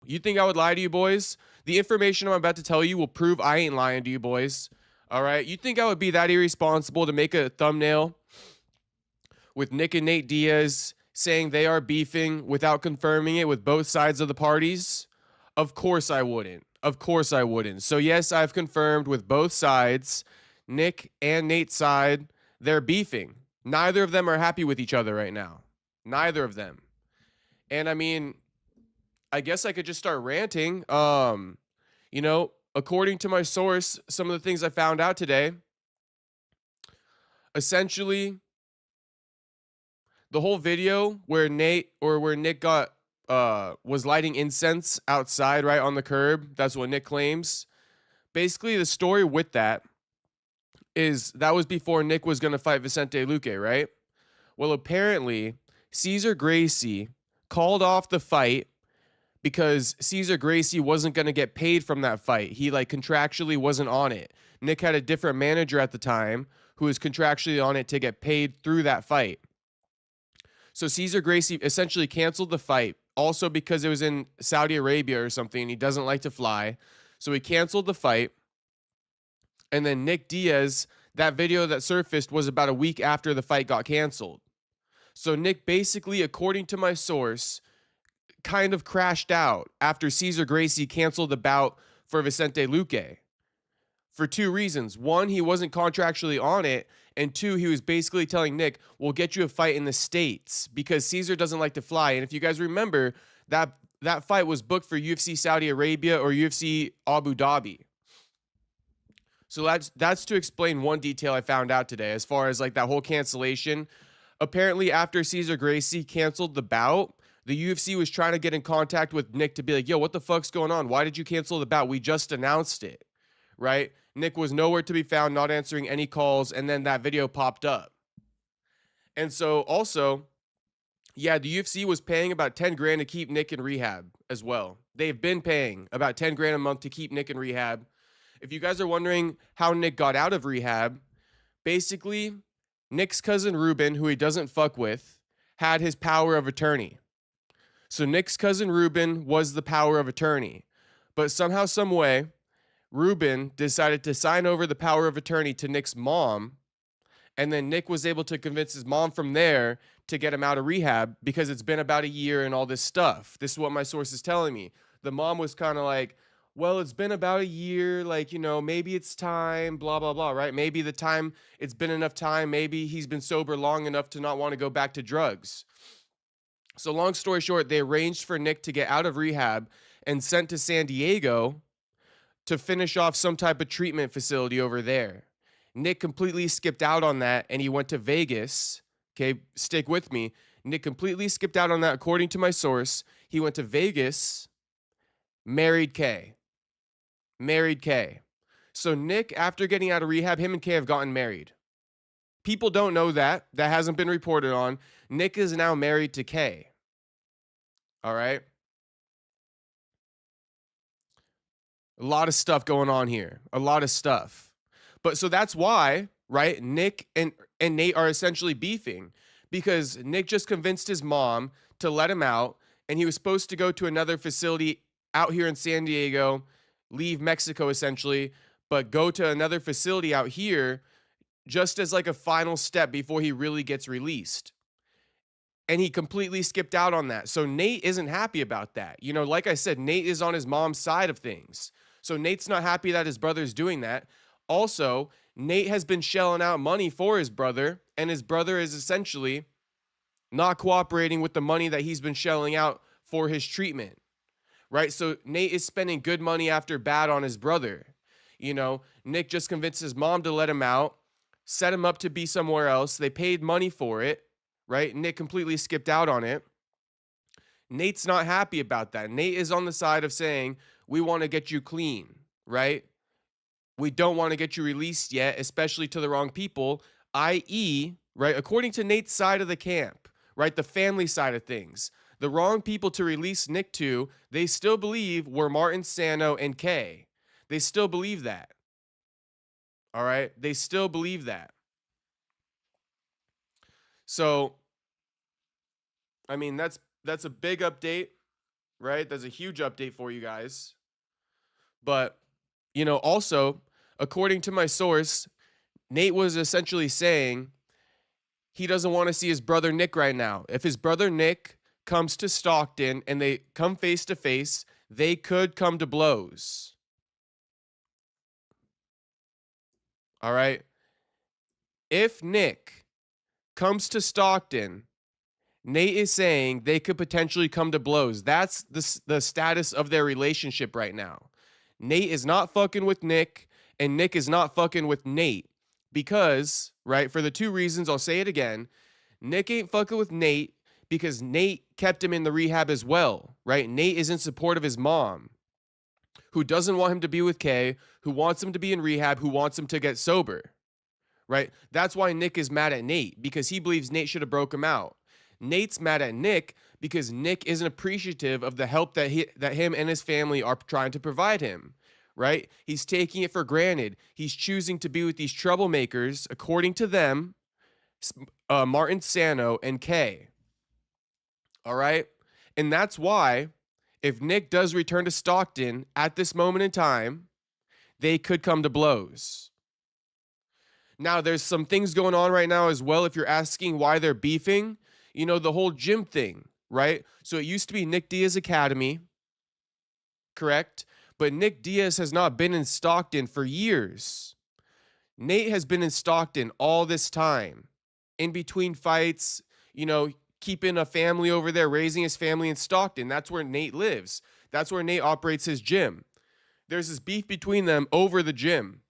You think I would lie to you, boys? The information I'm about to tell you will prove I ain't lying to you, boys. All right? You think I would be that irresponsible to make a thumbnail with Nick and Nate Diaz saying they are beefing without confirming it with both sides of the parties? Of course I wouldn't. Of course I wouldn't. So, yes, I've confirmed with both sides, Nick and Nate's side, they're beefing. Neither of them are happy with each other right now. Neither of them. And I mean, I guess I could just start ranting. According to my source, some of the things I found out today, essentially, the whole video where Nick got was lighting incense outside right on the curb. That's what Nick claims. Basically, the story with that is that was before Nick was going to fight Vicente Luque, right? Well, apparently, Cesar Gracie called off the fight because Cesar Gracie wasn't going to get paid from that fight. He like contractually wasn't on it. Nick had a different manager at the time who was contractually on it to get paid through that fight. So Cesar Gracie essentially canceled the fight, also because it was in Saudi Arabia or something, and he doesn't like to fly. So he canceled the fight. And then Nick Diaz, that video that surfaced was about a week after the fight got canceled. So Nick basically, according to my source, kind of crashed out after Cesar Gracie canceled the bout for Vicente Luque for two reasons. One, he wasn't contractually on it. And two, he was basically telling Nick, we'll get you a fight in the States because Cesar doesn't like to fly. And if you guys remember, that fight was booked for UFC Saudi Arabia or UFC Abu Dhabi. So that's to explain one detail I found out today as far as like that whole cancellation. Apparently, after Cesar Gracie canceled the bout, the UFC was trying to get in contact with Nick to be like, yo, what the fuck's going on? Why did you cancel the bout? We just announced it, right? Nick was nowhere to be found, not answering any calls, and then that video popped up. And so also, yeah, the UFC was paying about 10 grand to keep Nick in rehab as well. They've been paying about 10 grand a month to keep Nick in rehab. If you guys are wondering how Nick got out of rehab, basically, Nick's cousin Ruben, who he doesn't fuck with, had his power of attorney. So Nick's cousin Ruben was the power of attorney. But somehow, some way, Ruben decided to sign over the power of attorney to Nick's mom. And then Nick was able to convince his mom from there to get him out of rehab because it's been about a year and all this stuff. This is what my source is telling me. The mom was kind of like, well, it's been about a year, like, maybe it's time, blah, blah, blah, right? Maybe it's been enough time. Maybe he's been sober long enough to not want to go back to drugs. So long story short, they arranged for Nick to get out of rehab and sent to San Diego to finish off some type of treatment facility over there. Nick completely skipped out on that and he went to Vegas. Okay, stick with me. Nick completely skipped out on that according to my source. He went to Vegas, married Kay. Married Kay. So Nick, after getting out of rehab, him and Kay have gotten married. People don't know that. That hasn't been reported on. Nick is now married to Kay. All right. A lot of stuff going on here. A lot of stuff. But so that's why, right? Nick and Nate are essentially beefing because Nick just convinced his mom to let him out, and he was supposed to go to another facility out here in San Diego, leave Mexico essentially, but go to another facility out here just as like a final step before he really gets released. And he completely skipped out on that. So Nate isn't happy about that. Like I said, Nate is on his mom's side of things. So Nate's not happy that his brother's doing that. Also, Nate has been shelling out money for his brother, and his brother is essentially not cooperating with the money that he's been shelling out for his treatment. Right? So Nate is spending good money after bad on his brother. Nick just convinced his mom to let him out, set him up to be somewhere else. They paid money for it, right? Nick completely skipped out on it. Nate's not happy about that. Nate is on the side of saying, we want to get you clean, right? We don't want to get you released yet, especially to the wrong people, i.e., right, according to Nate's side of the camp, right, the family side of things. The wrong people to release Nick to, they still believe were Martin Sano and Kay. They still believe that. All right? They still believe that. So, I mean, that's a big update, right? That's a huge update for you guys. But, also, according to my source, Nate was essentially saying he doesn't want to see his brother Nick right now. If his brother Nick comes to Stockton and they come face to face, they could come to blows. All right. If Nick comes to Stockton, Nate is saying they could potentially come to blows. That's the status of their relationship right now. Nate is not fucking with Nick, and Nick is not fucking with Nate. Because, right, for the two reasons, I'll say it again. Nick ain't fucking with Nate because Nate kept him in the rehab as well, right? Nate is in support of his mom, who doesn't want him to be with Kay, who wants him to be in rehab, who wants him to get sober, right? That's why Nick is mad at Nate, because he believes Nate should have broke him out. Nate's mad at Nick because Nick isn't appreciative of the help that him and his family are trying to provide him, right? He's taking it for granted. He's choosing to be with these troublemakers, according to them, Martin Sano and Kay. All right? And that's why, if Nick does return to Stockton at this moment in time, they could come to blows. Now, there's some things going on right now as well. If you're asking why they're beefing, the whole gym thing, right? So it used to be Nick Diaz Academy, correct? But Nick Diaz has not been in Stockton for years. Nate has been in Stockton all this time, in between fights, keeping a family over there, raising his family in Stockton. That's where Nate lives. That's where Nate operates his gym. There's this beef between them over the gym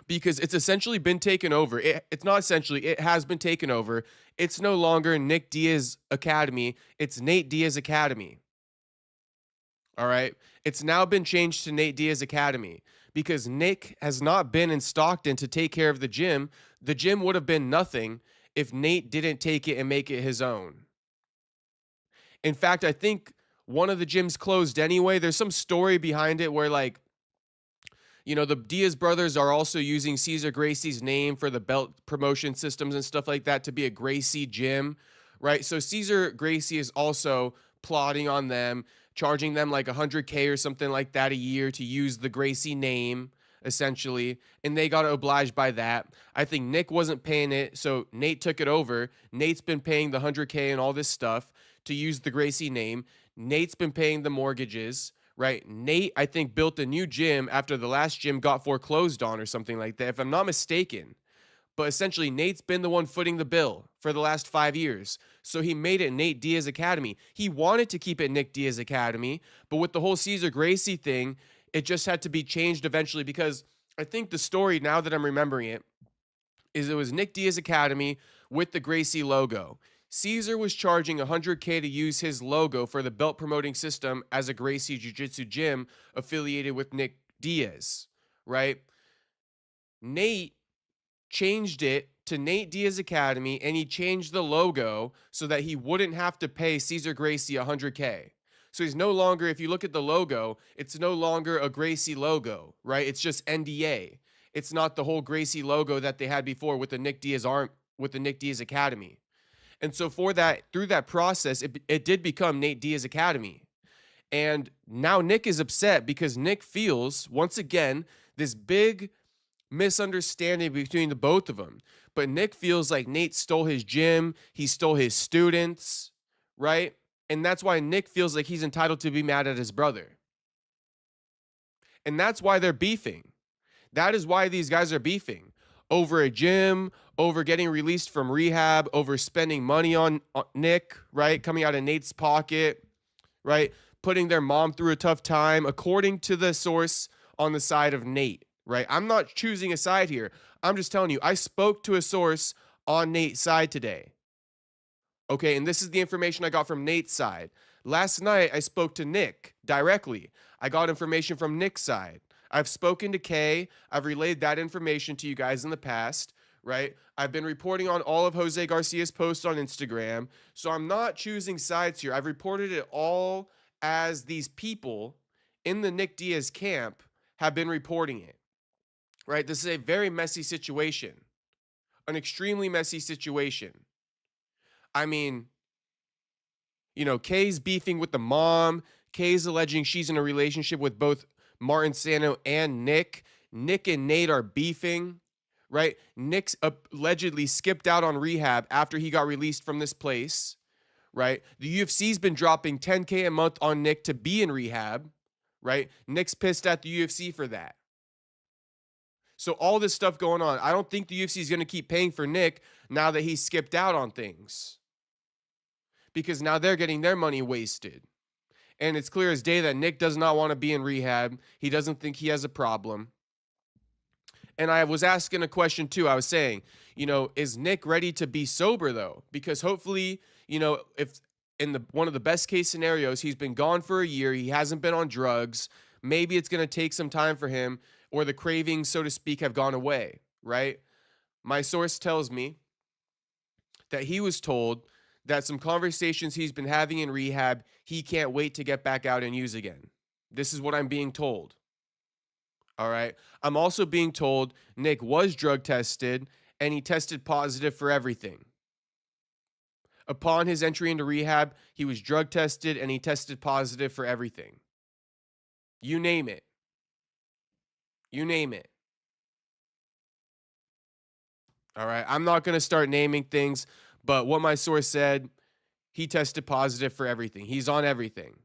because it's essentially been taken over. It's not essentially, it has been taken over. It's no longer Nick Diaz Academy. It's Nate Diaz Academy. All right. It's now been changed to Nate Diaz Academy because Nick has not been in Stockton to take care of the gym. The gym would have been nothing if Nate didn't take it and make it his own. In fact, I think one of the gyms closed anyway. There's some story behind it where, the Diaz brothers are also using Cesar Gracie's name for the belt promotion systems and stuff like that to be a Gracie gym, right? So Cesar Gracie is also plotting on them, charging them like $100K or something like that a year to use the Gracie name, essentially, and they got obliged by that. I think Nick wasn't paying it, so Nate took it over. Nate's been paying the $100K and all this stuff to use the Gracie name. Nate's been paying the mortgages, right? Nate, I think, built a new gym after the last gym got foreclosed on or something like that, if I'm not mistaken. But essentially, Nate's been the one footing the bill for the last 5 years. So he made it Nate Diaz Academy. He wanted to keep it Nick Diaz Academy, but with the whole Cesar Gracie thing, it just had to be changed eventually because I think the story, now that I'm remembering it, is it was Nick Diaz Academy with the Gracie logo. Cesar was charging $100K to use his logo for the belt promoting system as a Gracie Jiu-Jitsu gym affiliated with Nick Diaz, right? Nate changed it to Nate Diaz Academy, and he changed the logo so that he wouldn't have to pay Cesar Gracie $100K. So he's no longer, if you look at the logo, it's no longer a Gracie logo, right? It's just NDA. It's not the whole Gracie logo that they had before with the Nick Diaz Academy. And so through that process, it did become Nate Diaz Academy. And now Nick is upset because Nick feels, once again, this big misunderstanding between the both of them. But Nick feels like Nate stole his gym, he stole his students, right? And that's why Nick feels like he's entitled to be mad at his brother. And that's why they're beefing. That is why these guys are beefing. Over a gym, over getting released from rehab, over spending money on Nick, right? Coming out of Nate's pocket, right? Putting their mom through a tough time, according to the source on the side of Nate, right? I'm not choosing a side here. I'm just telling you, I spoke to a source on Nate's side today. Okay, and this is the information I got from Nate's side. Last night, I spoke to Nick directly. I got information from Nick's side. I've spoken to Kay. I've relayed that information to you guys in the past, right? I've been reporting on all of Jose Garcia's posts on Instagram. So I'm not choosing sides here. I've reported it all as these people in the Nick Diaz camp have been reporting it, right? This is a very messy situation, an extremely messy situation. I mean, Kay's beefing with the mom. Kay's alleging she's in a relationship with both Martin Sano and Nick. Nick and Nate are beefing, right? Nick's allegedly skipped out on rehab after he got released from this place, right? The UFC's been dropping $10K a month on Nick to be in rehab, right? Nick's pissed at the UFC for that. So all this stuff going on. I don't think the UFC is going to keep paying for Nick now that he's skipped out on things, because now they're getting their money wasted. And it's clear as day that Nick does not want to be in rehab. He doesn't think he has a problem. And I was asking a question too. I was saying, is Nick ready to be sober though? Because hopefully, if in one of the best case scenarios, he's been gone for a year, he hasn't been on drugs, maybe it's going to take some time for him, or the cravings, so to speak, have gone away, right? My source tells me that he was told that some conversations he's been having in rehab, he can't wait to get back out and use again. This is what I'm being told. All right. I'm also being told Nick was drug tested and he tested positive for everything. Upon his entry into rehab, he was drug tested and he tested positive for everything. You name it. You name it. All right. I'm not going to start naming things, but what my source said, he tested positive for everything. He's on everything.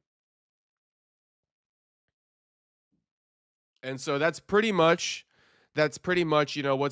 And so that's pretty much, what's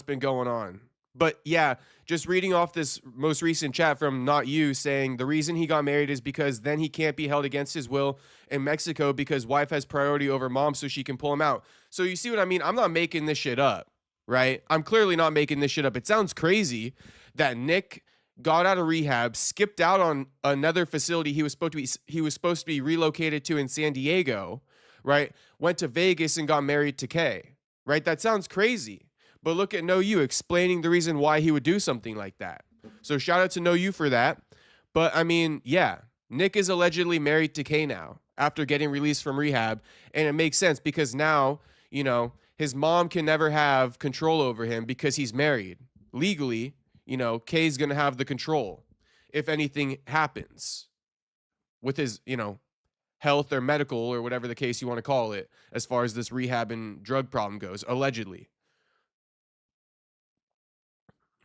been going on. But yeah, just reading off this most recent chat from Not You saying the reason he got married is because then he can't be held against his will in Mexico because wife has priority over mom, so she can pull him out. So you see what I mean? I'm not making this shit up, right? I'm clearly not making this shit up. It sounds crazy that Nick got out of rehab, skipped out on another facility he was supposed to be relocated to in San Diego, right? Went to Vegas and got married to Kay, right? That sounds crazy. But look at No You explaining the reason why he would do something like that. So shout out to No You for that. But I mean, yeah, Nick is allegedly married to Kay now after getting released from rehab. And it makes sense because now, his mom can never have control over him because he's married. Legally, Kay's going to have the control if anything happens with his, health or medical or whatever the case you want to call it, as far as this rehab and drug problem goes, allegedly.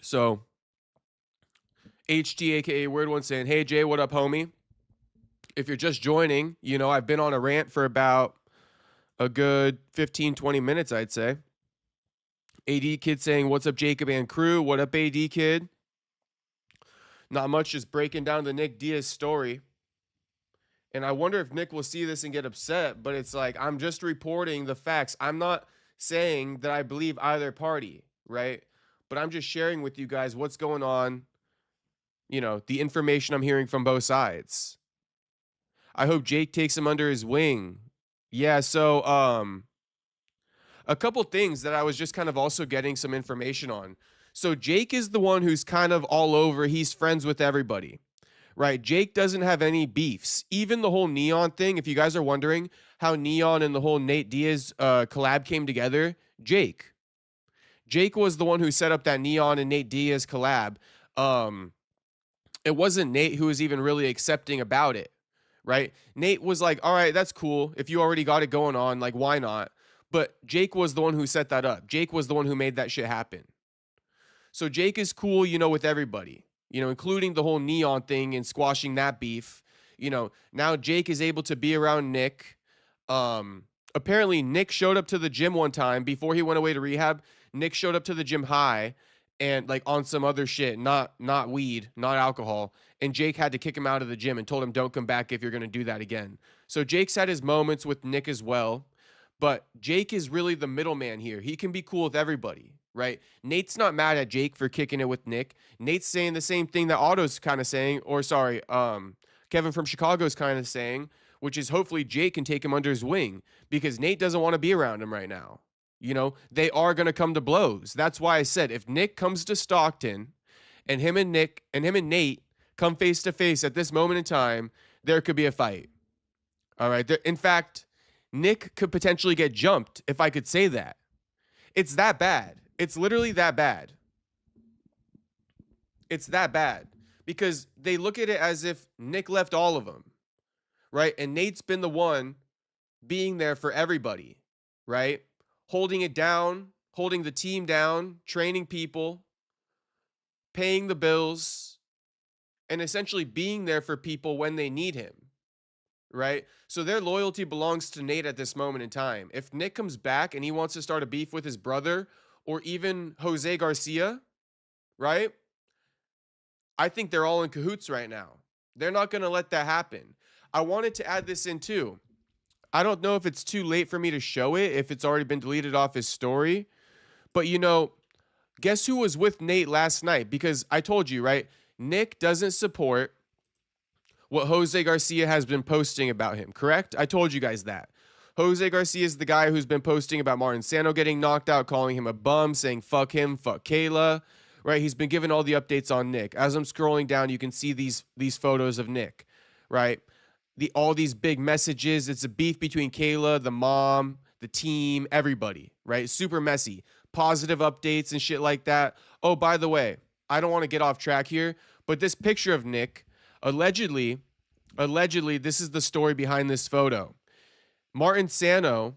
So HT, aka Weird One, saying, hey Jay, what up, homie? If you're just joining, I've been on a rant for about a good 15-20 minutes, I'd say. AD Kid saying, what's up, Jacob and crew? What up, AD Kid? Not much, just breaking down the Nick Diaz story. And I wonder if Nick will see this and get upset, but it's like, I'm just reporting the facts. I'm not saying that I believe either party, right? But I'm just sharing with you guys what's going on, the information I'm hearing from both sides. I hope Jake takes him under his wing. Yeah, so a couple things that I was just kind of also getting some information on. So Jake is the one who's kind of all over. He's friends with everybody, right? Jake doesn't have any beefs. Even the whole Neon thing, if you guys are wondering how Neon and the whole Nate Diaz collab came together, Jake was the one who set up that Neon and Nate Diaz collab. It wasn't Nate who was even really accepting about it, right? Nate was like, all right, that's cool. If you already got it going on, like, why not? But Jake was the one who set that up. Jake was the one who made that shit happen. So Jake is cool, with everybody, including the whole Neon thing and squashing that beef. Now Jake is able to be around Nick. Apparently Nick showed up to the gym one time before he went away to rehab. Nick showed up to the gym high and like on some other shit, not weed, not alcohol. And Jake had to kick him out of the gym and told him, don't come back if you're going to do that again. So Jake's had his moments with Nick as well. But Jake is really the middleman here. He can be cool with everybody, right? Nate's not mad at Jake for kicking it with Nick. Nate's saying the same thing that Otto's kind of saying, or sorry, Kevin from Chicago's kind of saying, which is hopefully Jake can take him under his wing because Nate doesn't want to be around him right now. They are going to come to blows. That's why I said if Nick comes to Stockton and him and Nate come face to face at this moment in time, there could be a fight. All right. In fact, Nick could potentially get jumped, if I could say that. It's that bad. It's literally that bad. It's that bad. because they look at it as if Nick left all of them, right? And Nate's been the one being there for everybody, right? Holding it down, holding the team down, training people, paying the bills, and essentially being there for people when they need him, right? So their loyalty belongs to Nate at this moment in time. If Nick comes back and he wants to start a beef with his brother or even Jose Garcia, right? I think they're all in cahoots right now. They're not going to let that happen. I wanted to add this in too. I don't know if it's too late for me to show it, if it's already been deleted off his story. But, you know, guess who was with Nate last night? Because I told you, right? Nick doesn't support what Jose Garcia has been posting about him, correct? I told you guys that. Jose Garcia is the guy who's been posting about Martin Sano getting knocked out, calling him a bum, saying fuck him, fuck Kayla, right? He's been giving all the updates on Nick. As I'm scrolling down, you can see these photos of Nick, right? All these big messages. It's a beef between Kayla, the mom, the team, everybody, right? Super messy. Positive updates and shit like that. Oh, by the way, I don't want to get off track here, but this picture of Nick, allegedly, this is the story behind this photo. Martin Sano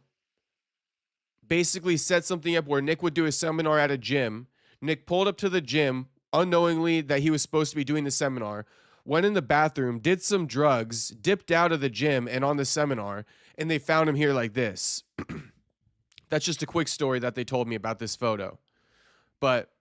basically set something up where Nick would do a seminar at a gym. Nick pulled up to the gym unknowingly that he was supposed to be doing the seminar, went in the bathroom, did some drugs, dipped out of the gym and on the seminar, and they found him here like this. That's just a quick story that they told me about this photo. But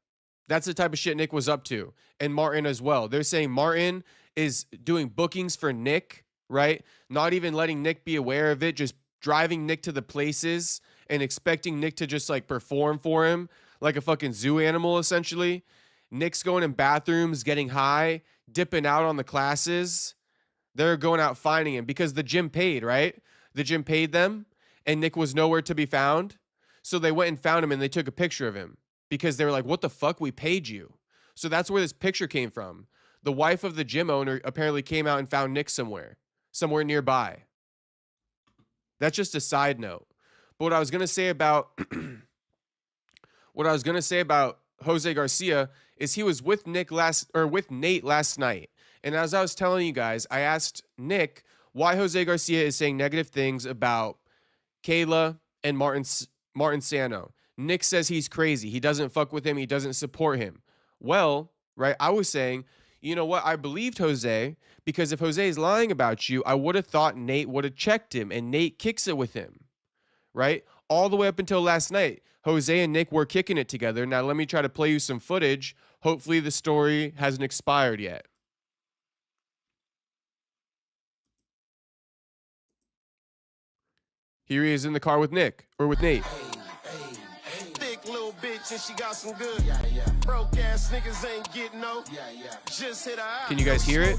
that's the type of shit Nick was up to. And Martin as well. They're saying Martin is doing bookings for Nick, right? Not even letting Nick be aware of it, just driving Nick to the places and expecting Nick to just like perform for him like a fucking zoo animal, essentially. Nick's going in bathrooms, getting high, dipping out on the classes. They're going out finding him because the gym paid, right? The gym paid them and Nick was nowhere to be found. So they went and found him and they took a picture of him because they were like, what the fuck? We paid you. So that's where this picture came from. The wife of the gym owner apparently came out and found Nick somewhere nearby. That's just a side note. But what I was going to say about Jose Garcia is he was with Nate last night. And as I was telling you guys, I asked Nick why Jose Garcia is saying negative things about Kayla and Martin Sano. Nick says he's crazy. He doesn't fuck with him. He doesn't support him. Well, right, I was saying, you know what? I believed Jose because if Jose is lying about you, I would have thought Nate would have checked him and Nate kicks it with him, right? All the way up until last night, Jose and Nick were kicking it together. Now, let me try to play you some footage. Hopefully the story hasn't expired yet. Here he is in the car with Nate. Thick little bitch and she got some good. Broke ass niggas ain't getting no. Just hit her. Can you guys hear it?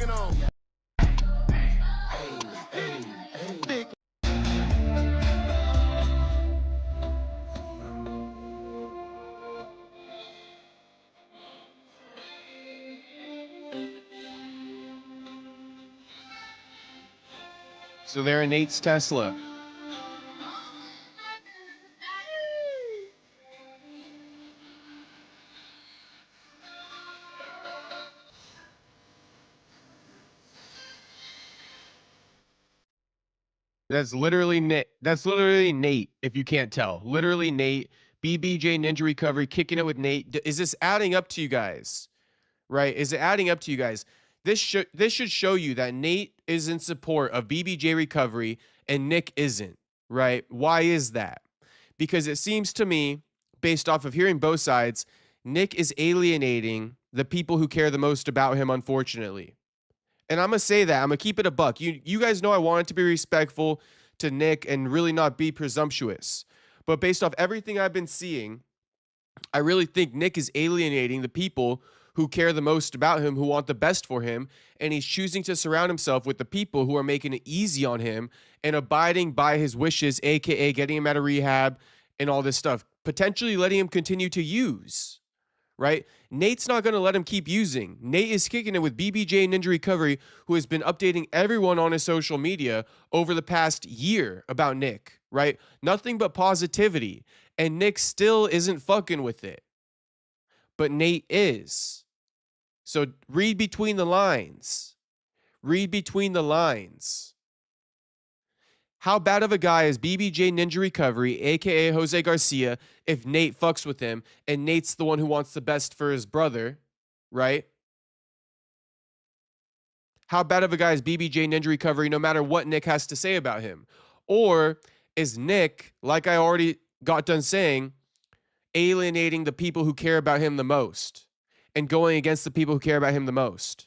So they're in Nate's Tesla. That's literally Nate. That's literally Nate, if you can't tell. Literally Nate. BBJ Ninja Recovery kicking it with Nate. Is this adding up to you guys? Right? Is it adding up to you guys? This should show you that Nate is in support of BBJ Recovery and Nick isn't, right? Why is that? Because it seems to me, based off of hearing both sides, Nick is alienating the people who care the most about him, unfortunately. And I'm going to say that. I'm going to keep it a buck. You guys know I wanted to be respectful to Nick and really not be presumptuous. But based off everything I've been seeing, I really think Nick is alienating the people who care the most about him, who want the best for him. And he's choosing to surround himself with the people who are making it easy on him and abiding by his wishes, a.k.a. getting him out of rehab and all this stuff, potentially letting him continue to use. Right? Nate's not going to let him keep using. Nate is kicking it with BBJ Ninja Recovery, who has been updating everyone on his social media over the past year about Nick, right? Nothing but positivity. And Nick still isn't fucking with it. But Nate is. So read between the lines. Read between the lines. How bad of a guy is BBJ Ninja Recovery, aka Jose Garcia, if Nate fucks with him and Nate's the one who wants the best for his brother, right? How bad of a guy is BBJ Ninja Recovery no matter what Nick has to say about him? Or is Nick, like I already got done saying, alienating the people who care about him the most and going against the people who care about him the most?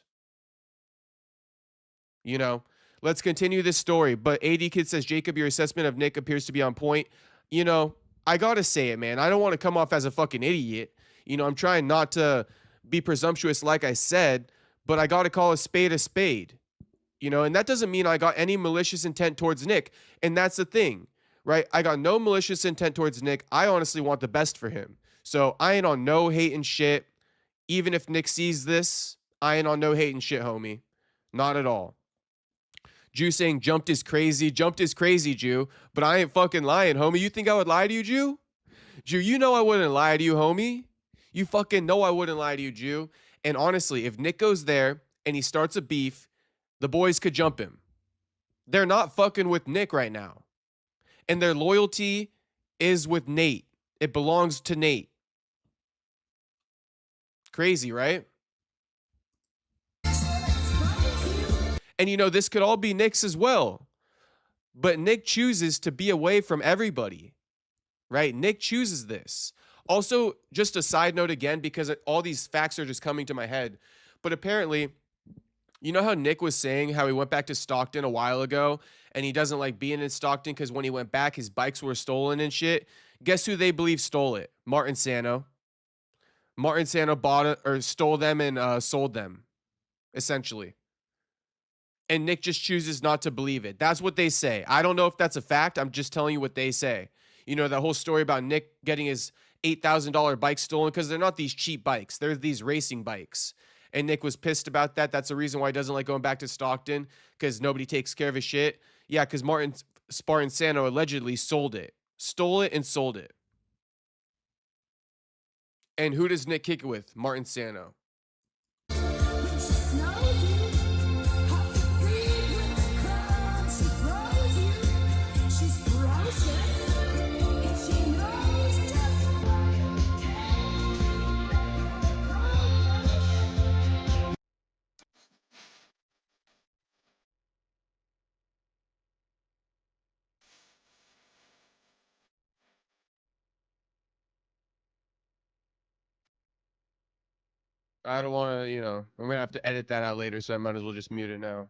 You know, let's continue this story. But AD Kid says, Jacob, your assessment of Nick appears to be on point. You know, I got to say it, man. I don't want to come off as a fucking idiot. You know, I'm trying not to be presumptuous, like I said, but I got to call a spade a spade. You know, and that doesn't mean I got any malicious intent towards Nick. And that's the thing, right? I got no malicious intent towards Nick. I honestly want the best for him. So I ain't on no hate and shit. Even if Nick sees this, I ain't on no hate and shit, homie. Not at all. Jew saying jumped is crazy. Jumped is crazy, Jew. But I ain't fucking lying, homie. You think I would lie to you, Jew? Jew, you know I wouldn't lie to you, homie. You fucking know I wouldn't lie to you, Jew. And honestly, if Nick goes there and he starts a beef, the boys could jump him. They're not fucking with Nick right now. And their loyalty is with Nate. It belongs to Nate. Crazy, right? And you know, this could all be Nick's as well. But Nick chooses to be away from everybody, right? Nick chooses this. Also, just a side note again, because all these facts are just coming to my head. But apparently, you know how Nick was saying how he went back to Stockton a while ago and he doesn't like being in Stockton because when he went back, his bikes were stolen and shit? Guess who they believe stole it? Martin Sano. Martin Sano bought it or stole them and sold them, essentially. And Nick just chooses not to believe it. That's what they say. I don't know if that's a fact. I'm just telling you what they say. You know, that whole story about Nick getting his $8,000 bike stolen because they're not these cheap bikes. They're these racing bikes. And Nick was pissed about that. That's the reason why he doesn't like going back to Stockton because nobody takes care of his shit. Yeah, because Martin Spartan Sano allegedly sold it. Stole it and sold it. And who does Nick kick it with? Martin Sano. I don't want to, you know, I'm going to have to edit that out later, so I might as well just mute it now.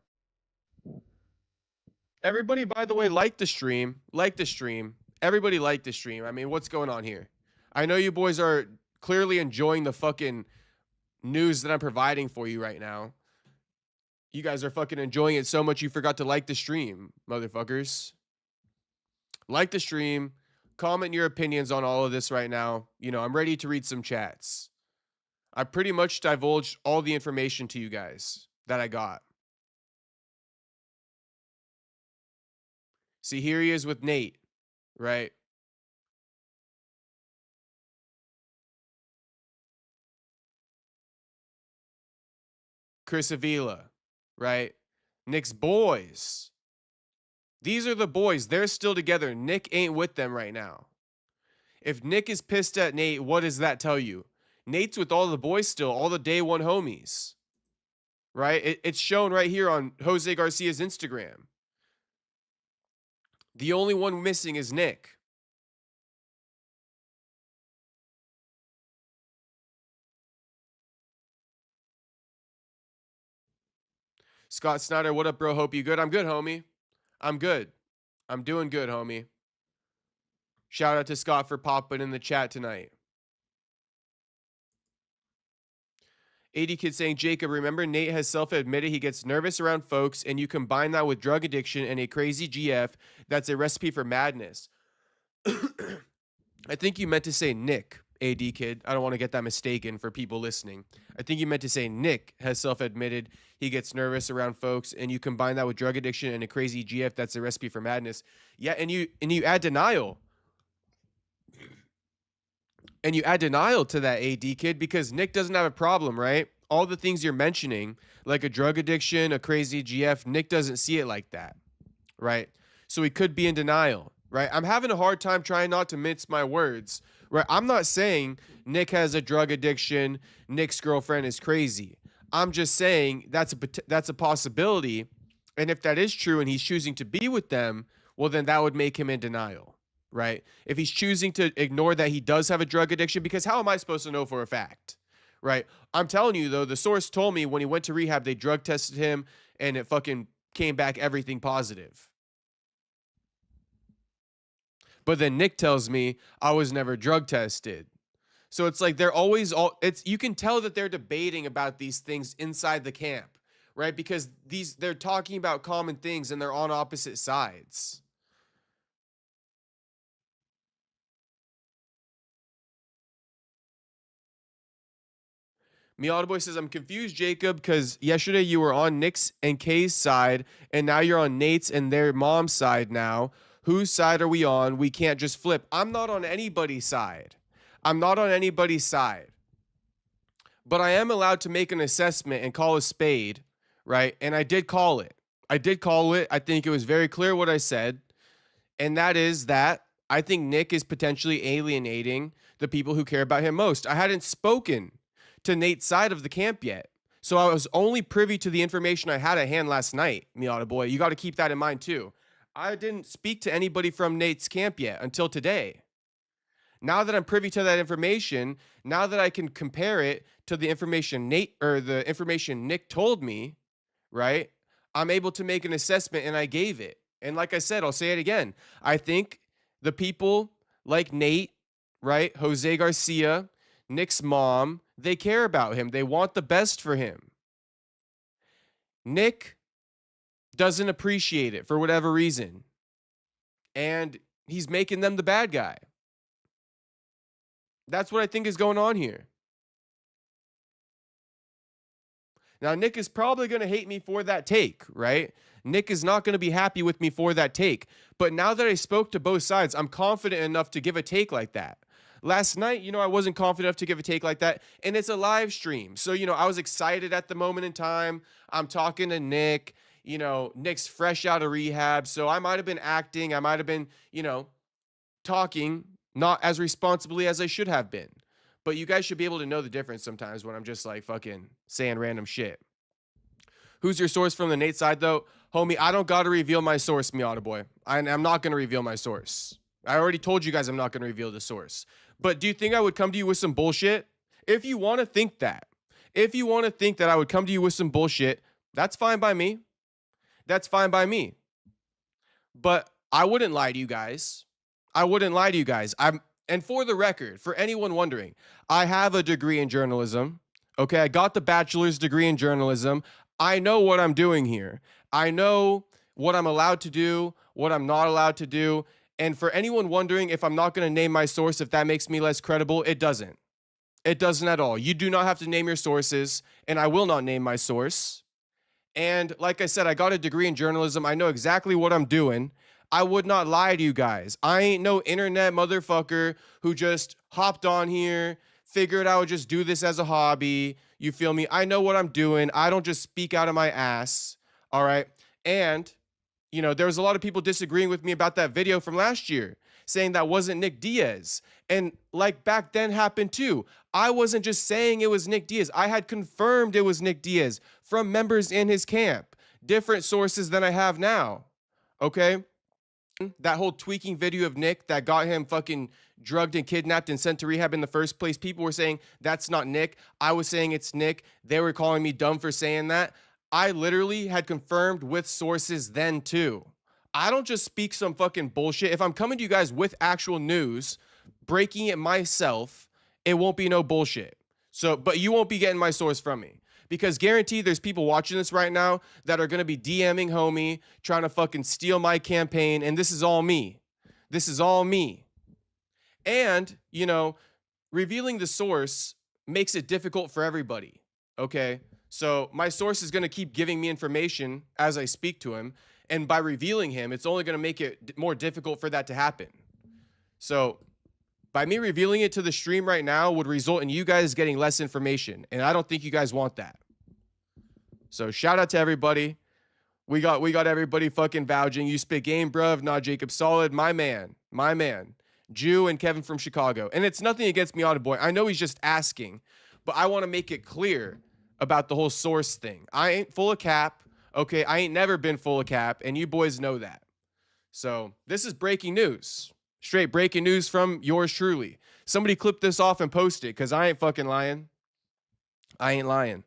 Everybody, by the way, like the stream. Like the stream. Everybody like the stream. I mean, what's going on here? I know you boys are clearly enjoying the fucking news that I'm providing for you right now. You guys are fucking enjoying it so much you forgot to like the stream, motherfuckers. Like the stream. Comment your opinions on all of this right now. You know, I'm ready to read some chats. I pretty much divulged all the information to you guys that I got. See, here he is with Nate, right? Chris Avila, right? Nick's boys. These are the boys. They're still together. Nick ain't with them right now. If Nick is pissed at Nate, what does that tell you? Nate's with all the boys still, all the day one homies, right? It's shown right here on Jose Garcia's Instagram. The only one missing is Nick. Scott Snyder, what up, bro? Hope you good. I'm good, homie. I'm good. I'm doing good, homie. Shout out to Scott for popping in the chat tonight. AD Kid saying, Jacob, remember Nate has self-admitted he gets nervous around folks, and you combine that with drug addiction and a crazy GF, that's a recipe for madness. I think you meant to say Nick, AD Kid. I don't want to get that mistaken for people listening. I think you meant to say Nick has self-admitted he gets nervous around folks, and you combine that with drug addiction and a crazy GF, that's a recipe for madness. Yeah, and you add denial. And you add denial to that, AD Kid, because Nick doesn't have a problem, right? all the things you're mentioning, like a drug addiction, a crazy GF, Nick doesn't see it like that, right? So he could be in denial, right? I'm having a hard time trying not to mince my words, right? I'm not saying Nick has a drug addiction, Nick's girlfriend is crazy. I'm just saying that's a possibility, and if that is true and he's choosing to be with them, well, then that would make him in denial, right? If he's choosing to ignore that he does have a drug addiction, because how am I supposed to know for a fact, right? I'm telling you, though, the source told me when he went to rehab, they drug tested him and it fucking came back everything positive. But then Nick tells me I was never drug tested. So it's like they're always you can tell that they're debating about these things inside the camp, right? Because they're talking about common things and they're on opposite sides. Boy says, I'm confused, Jacob, because yesterday you were on Nick's and Kay's side, and now you're on Nate's and their mom's side now. Whose side are we on? We can't just flip. I'm not on anybody's side. I'm not on anybody's side. But I am allowed to make an assessment and call a spade, right? And I did call it. I think it was very clear what I said. And that is that I think Nick is potentially alienating the people who care about him most. I hadn't spoken to Nate's side of the camp yet. So I was only privy to the information I had at hand last night, Miata boy. You got to keep that in mind too. I didn't speak to anybody from Nate's camp yet until today. Now that I'm privy to that information, now that I can compare it to the information the information Nick told me, right? I'm able to make an assessment and I gave it. And like I said, I'll say it again. I think the people like Nate, right? Jose Garcia, Nick's mom, they care about him. They want the best for him. Nick doesn't appreciate it for whatever reason. And he's making them the bad guy. That's what I think is going on here. Now, Nick is probably going to hate me for that take, right? Nick is not going to be happy with me for that take. But now that I spoke to both sides, I'm confident enough to give a take like that. Last night, I wasn't confident enough to give a take like that, and it's a live stream. So, I was excited at the moment in time. I'm talking to Nick. Nick's fresh out of rehab, so I might have been acting. I might have been, talking not as responsibly as I should have been. But you guys should be able to know the difference sometimes when I'm just like fucking saying random shit. Who's your source from the Nate side, though? Homie, I don't got to reveal my source, Miata boy. I'm not going to reveal my source. I already told you guys I'm not going to reveal the source. But do you think I would come to you with some bullshit? If you want to think that. If you want to think that I would come to you with some bullshit, that's fine by me. That's fine by me. But I wouldn't lie to you guys. And for the record, for anyone wondering, I have a degree in journalism. Okay, I got the bachelor's degree in journalism. I know what I'm doing here. I know what I'm allowed to do, what I'm not allowed to do. And for anyone wondering if I'm not going to name my source, if that makes me less credible, it doesn't. It doesn't at all. You do not have to name your sources, and I will not name my source. And like I said, I got a degree in journalism. I know exactly what I'm doing. I would not lie to you guys. I ain't no internet motherfucker who just hopped on here, figured I would just do this as a hobby. You feel me? I know what I'm doing. I don't just speak out of my ass. All right. And, there was a lot of people disagreeing with me about that video from last year, saying that wasn't Nick Diaz. And like back then happened too. I wasn't just saying it was Nick Diaz. I had confirmed it was Nick Diaz from members in his camp. Different sources than I have now. Okay? That whole tweaking video of Nick that got him fucking drugged and kidnapped and sent to rehab in the first place. People were saying that's not Nick. I was saying it's Nick. They were calling me dumb for saying that. I literally had confirmed with sources then too. I don't just speak some fucking bullshit. If I'm coming to you guys with actual news, breaking it myself, it won't be no bullshit. So, but you won't be getting my source from me. Because guaranteed there's people watching this right now that are going to be DMing homie, trying to fucking steal my campaign, and this is all me. This is all me. And, revealing the source makes it difficult for everybody, okay? So my source is going to keep giving me information as I speak to him, and by revealing him, it's only going to make it more difficult for that to happen. So By me revealing it to the stream right now would result in you guys getting less information, and I don't think you guys want that. So shout out to everybody. We got everybody fucking vouching. You spit game, bruv. Nah, Jacob solid. My man. Jew and Kevin from Chicago. And it's nothing against Miata Boy. I know he's just asking, but I want to make it clear about the whole source thing. I ain't full of cap. Okay, I ain't never been full of cap, and you boys know that. So this is breaking news. Straight breaking news from yours truly. Somebody clip this off and post it, because I ain't fucking lying. I ain't lying.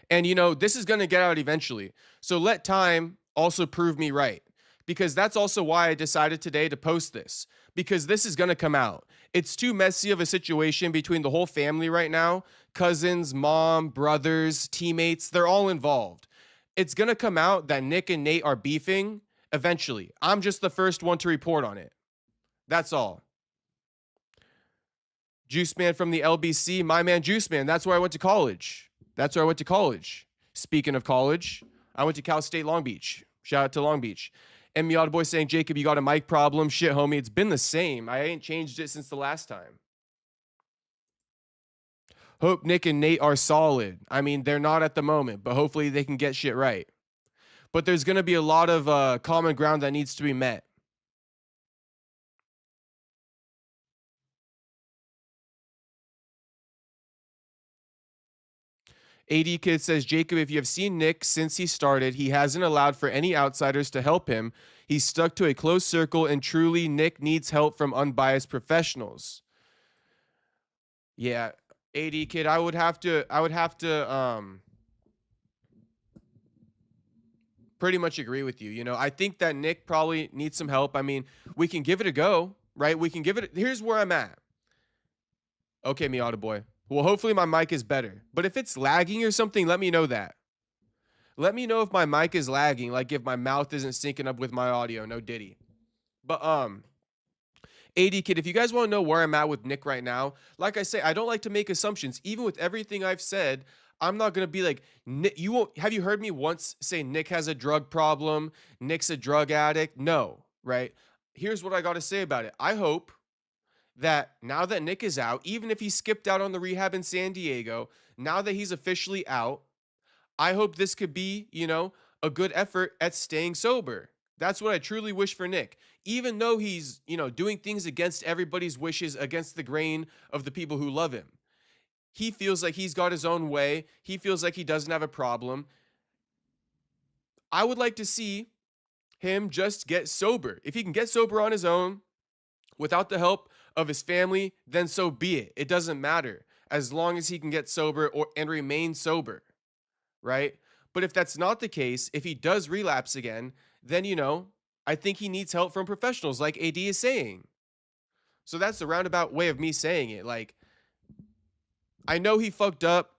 And, you know, this is going to get out eventually. So let time also prove me right. Because that's also why I decided today to post this. Because this is going to come out. It's too messy of a situation between the whole family right now. Cousins, mom, brothers, teammates, they're all involved. It's going to come out that Nick and Nate are beefing eventually. I'm just the first one to report on it. That's all. Juice Man from the LBC, my man Juice Man. That's where I went to college. Speaking of college, I went to Cal State Long Beach. Shout out to Long Beach. And Miata Boy saying, Jacob, you got a mic problem? Shit, homie, it's been the same. I ain't changed it since the last time. Hope Nick and Nate are solid. I mean, they're not at the moment, but hopefully they can get shit right. But there's going to be a lot of common ground that needs to be met. AD Kid says, Jacob, if you have seen Nick since he started, he hasn't allowed for any outsiders to help him. He's stuck to a close circle, and truly, Nick needs help from unbiased professionals. Yeah, AD Kid, I would have to pretty much agree with you. You know, I think that Nick probably needs some help. I mean, we can give it a go, right? Here's where I'm at. Okay, Miata Boy. Well, hopefully my mic is better. But if it's lagging or something, let me know that. Let me know if my mic is lagging, like if my mouth isn't syncing up with my audio. No diddy. But AD Kid, if you guys want to know where I'm at with Nick right now, like I say, I don't like to make assumptions. Even with everything I've said, I'm not going to be like, you won't. Have you heard me once say Nick has a drug problem? Nick's a drug addict? No, right? Here's what I got to say about it. I hope that now that Nick is out, even if he skipped out on the rehab in San Diego, now that he's officially out, I hope this could be, you know, a good effort at staying sober. That's what I truly wish for Nick. Even though he's, you know, doing things against everybody's wishes, against the grain of the people who love him. He feels like he's got his own way. He feels like he doesn't have a problem. I would like to see him just get sober. If he can get sober on his own without the help of his family, then so be it. It doesn't matter as long as he can get sober and remain sober, right? But if that's not the case, if he does relapse again, then, you know, I think he needs help from professionals like AD is saying. So that's the roundabout way of me saying it. Like, I know he fucked up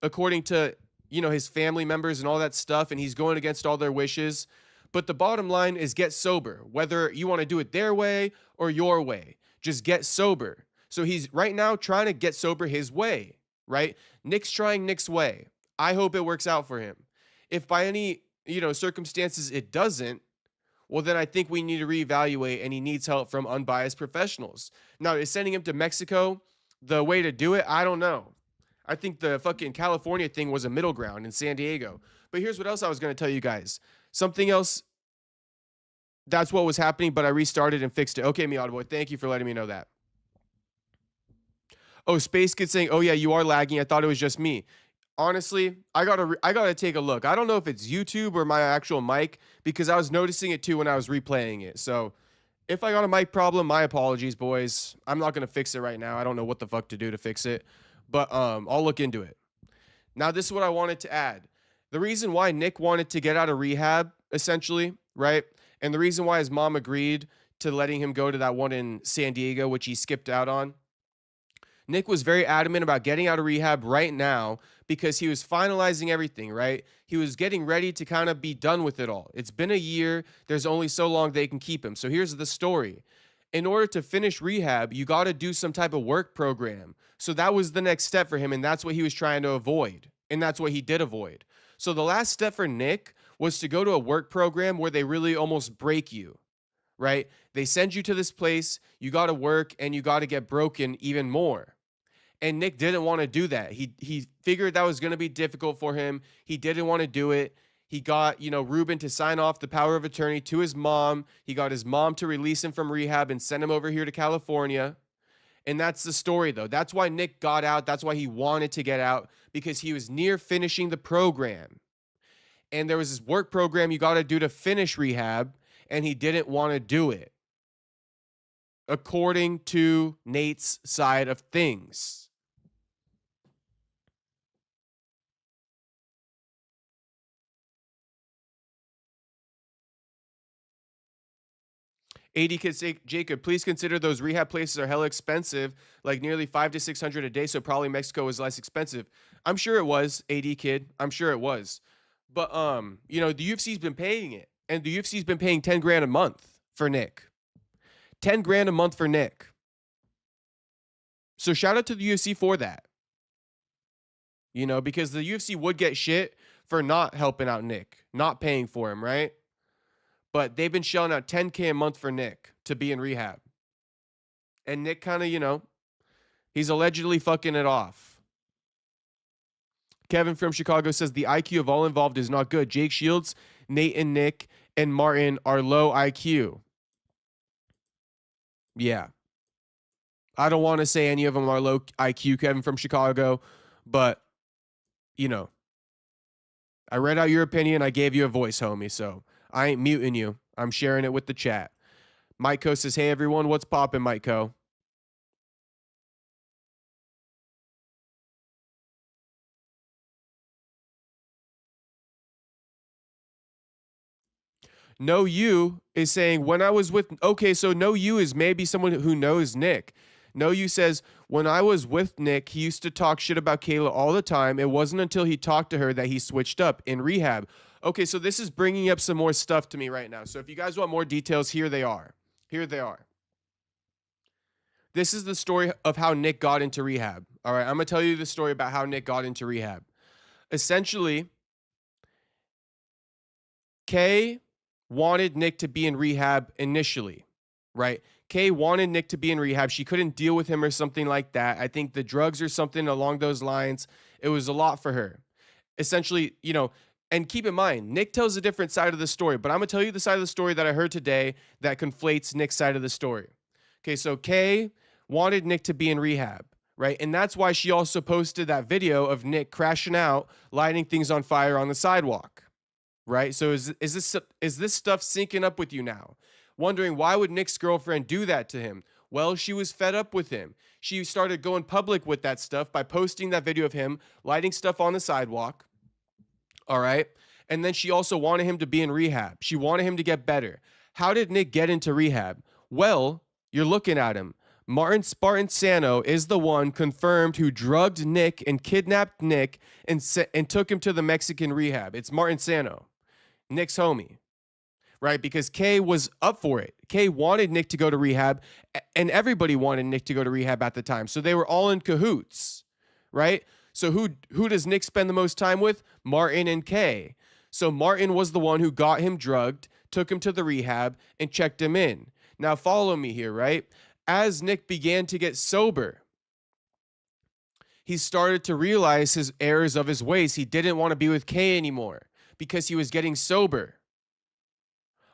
according to, you know, his family members and all that stuff, and he's going against all their wishes. But the bottom line is get sober, whether you want to do it their way or your way. Just get sober. So he's right now trying to get sober his way, right? Nick's trying Nick's way. I hope it works out for him. If by any, you know, circumstances it doesn't, well, then I think we need to reevaluate and he needs help from unbiased professionals. Now, is sending him to Mexico the way to do it? I don't know. I think the fucking California thing was a middle ground in San Diego. But here's what else I was going to tell you guys. Something else. That's what was happening, but I restarted and fixed it. Okay, Miata Boy, thank you for letting me know that. Oh, Space Kid saying, oh yeah, you are lagging. I thought it was just me. Honestly, I gotta take a look. I don't know if it's YouTube or my actual mic because I was noticing it too when I was replaying it. So if I got a mic problem, my apologies, boys. I'm not gonna fix it right now. I don't know what the fuck to do to fix it, but I'll look into it. Now, this is what I wanted to add. The reason why Nick wanted to get out of rehab, essentially, right? And the reason why his mom agreed to letting him go to that one in San Diego, which he skipped out on. Nick was very adamant about getting out of rehab right now because he was finalizing everything, right? He was getting ready to kind of be done with it all. It's been a year. There's only so long they can keep him. So here's the story. In order to finish rehab, you got to do some type of work program. So that was the next step for him, and that's what he was trying to avoid. And that's what he did avoid. So the last step for Nick was to go to a work program where they really almost break you, right? They send you to this place, you got to work, and you got to get broken even more. And Nick didn't want to do that. He figured that was going to be difficult for him. He didn't want to do it. He got, Ruben to sign off the power of attorney to his mom. He got his mom to release him from rehab and send him over here to California. And that's the story, though. That's why Nick got out. That's why he wanted to get out, because he was near finishing the program. And there was this work program you got to do to finish rehab, and he didn't want to do it, according to Nate's side of things. AD Kid say, Jacob, please consider those rehab places are hella expensive, like nearly $500 to $600 a day. So probably Mexico was less expensive. I'm sure it was, AD Kid. I'm sure it was. But the UFC's been paying it, and the UFC's been paying 10 grand a month for Nick. 10 grand a month for Nick. So shout out to the UFC for that. Because the UFC would get shit for not helping out Nick, not paying for him, right? But they've been shelling out $10K a month for Nick to be in rehab. And Nick kind of, he's allegedly fucking it off. Kevin from Chicago says the IQ of all involved is not good. Jake Shields, Nate and Nick and Martin are low IQ. Yeah. I don't want to say any of them are low IQ, Kevin from Chicago, but, I read out your opinion. I gave you a voice, homie, so I ain't muting you. I'm sharing it with the chat. Mike Co says, hey, everyone, what's poppin', Mike Co? No You is saying, when I was with... Okay, so No You is maybe someone who knows Nick. No You says, when I was with Nick, he used to talk shit about Kayla all the time. It wasn't until he talked to her that he switched up in rehab. Okay, so this is bringing up some more stuff to me right now. So if you guys want more details, here they are. Here they are. This is the story of how Nick got into rehab. All right, I'm going to tell you the story about how Nick got into rehab. Essentially, Kay wanted Nick to be in rehab initially, right? Kay wanted Nick to be in rehab. She couldn't deal with him or something like that. I think the drugs or something along those lines. It was a lot for her. Essentially, and keep in mind, Nick tells a different side of the story, but I'm going to tell you the side of the story that I heard today that conflates Nick's side of the story. Okay, so Kay wanted Nick to be in rehab, right? And that's why she also posted that video of Nick crashing out, lighting things on fire on the sidewalk, right? So is this stuff syncing up with you now? Wondering, why would Nick's girlfriend do that to him? Well, she was fed up with him. She started going public with that stuff by posting that video of him lighting stuff on the sidewalk. All right. And then she also wanted him to be in rehab. She wanted him to get better. How did Nick get into rehab? Well, you're looking at him. Martin Spartan Sano is the one confirmed who drugged Nick and kidnapped Nick and took him to the Mexican rehab. It's Martin Sano, Nick's homie, right? Because Kay was up for it. Kay wanted Nick to go to rehab, and everybody wanted Nick to go to rehab at the time. So they were all in cahoots, right? So who does Nick spend the most time with? Martin and Kay. So Martin was the one who got him drugged, took him to the rehab, and checked him in. Now follow me here, right? As Nick began to get sober, he started to realize his errors of his ways. He didn't want to be with Kay anymore because he was getting sober.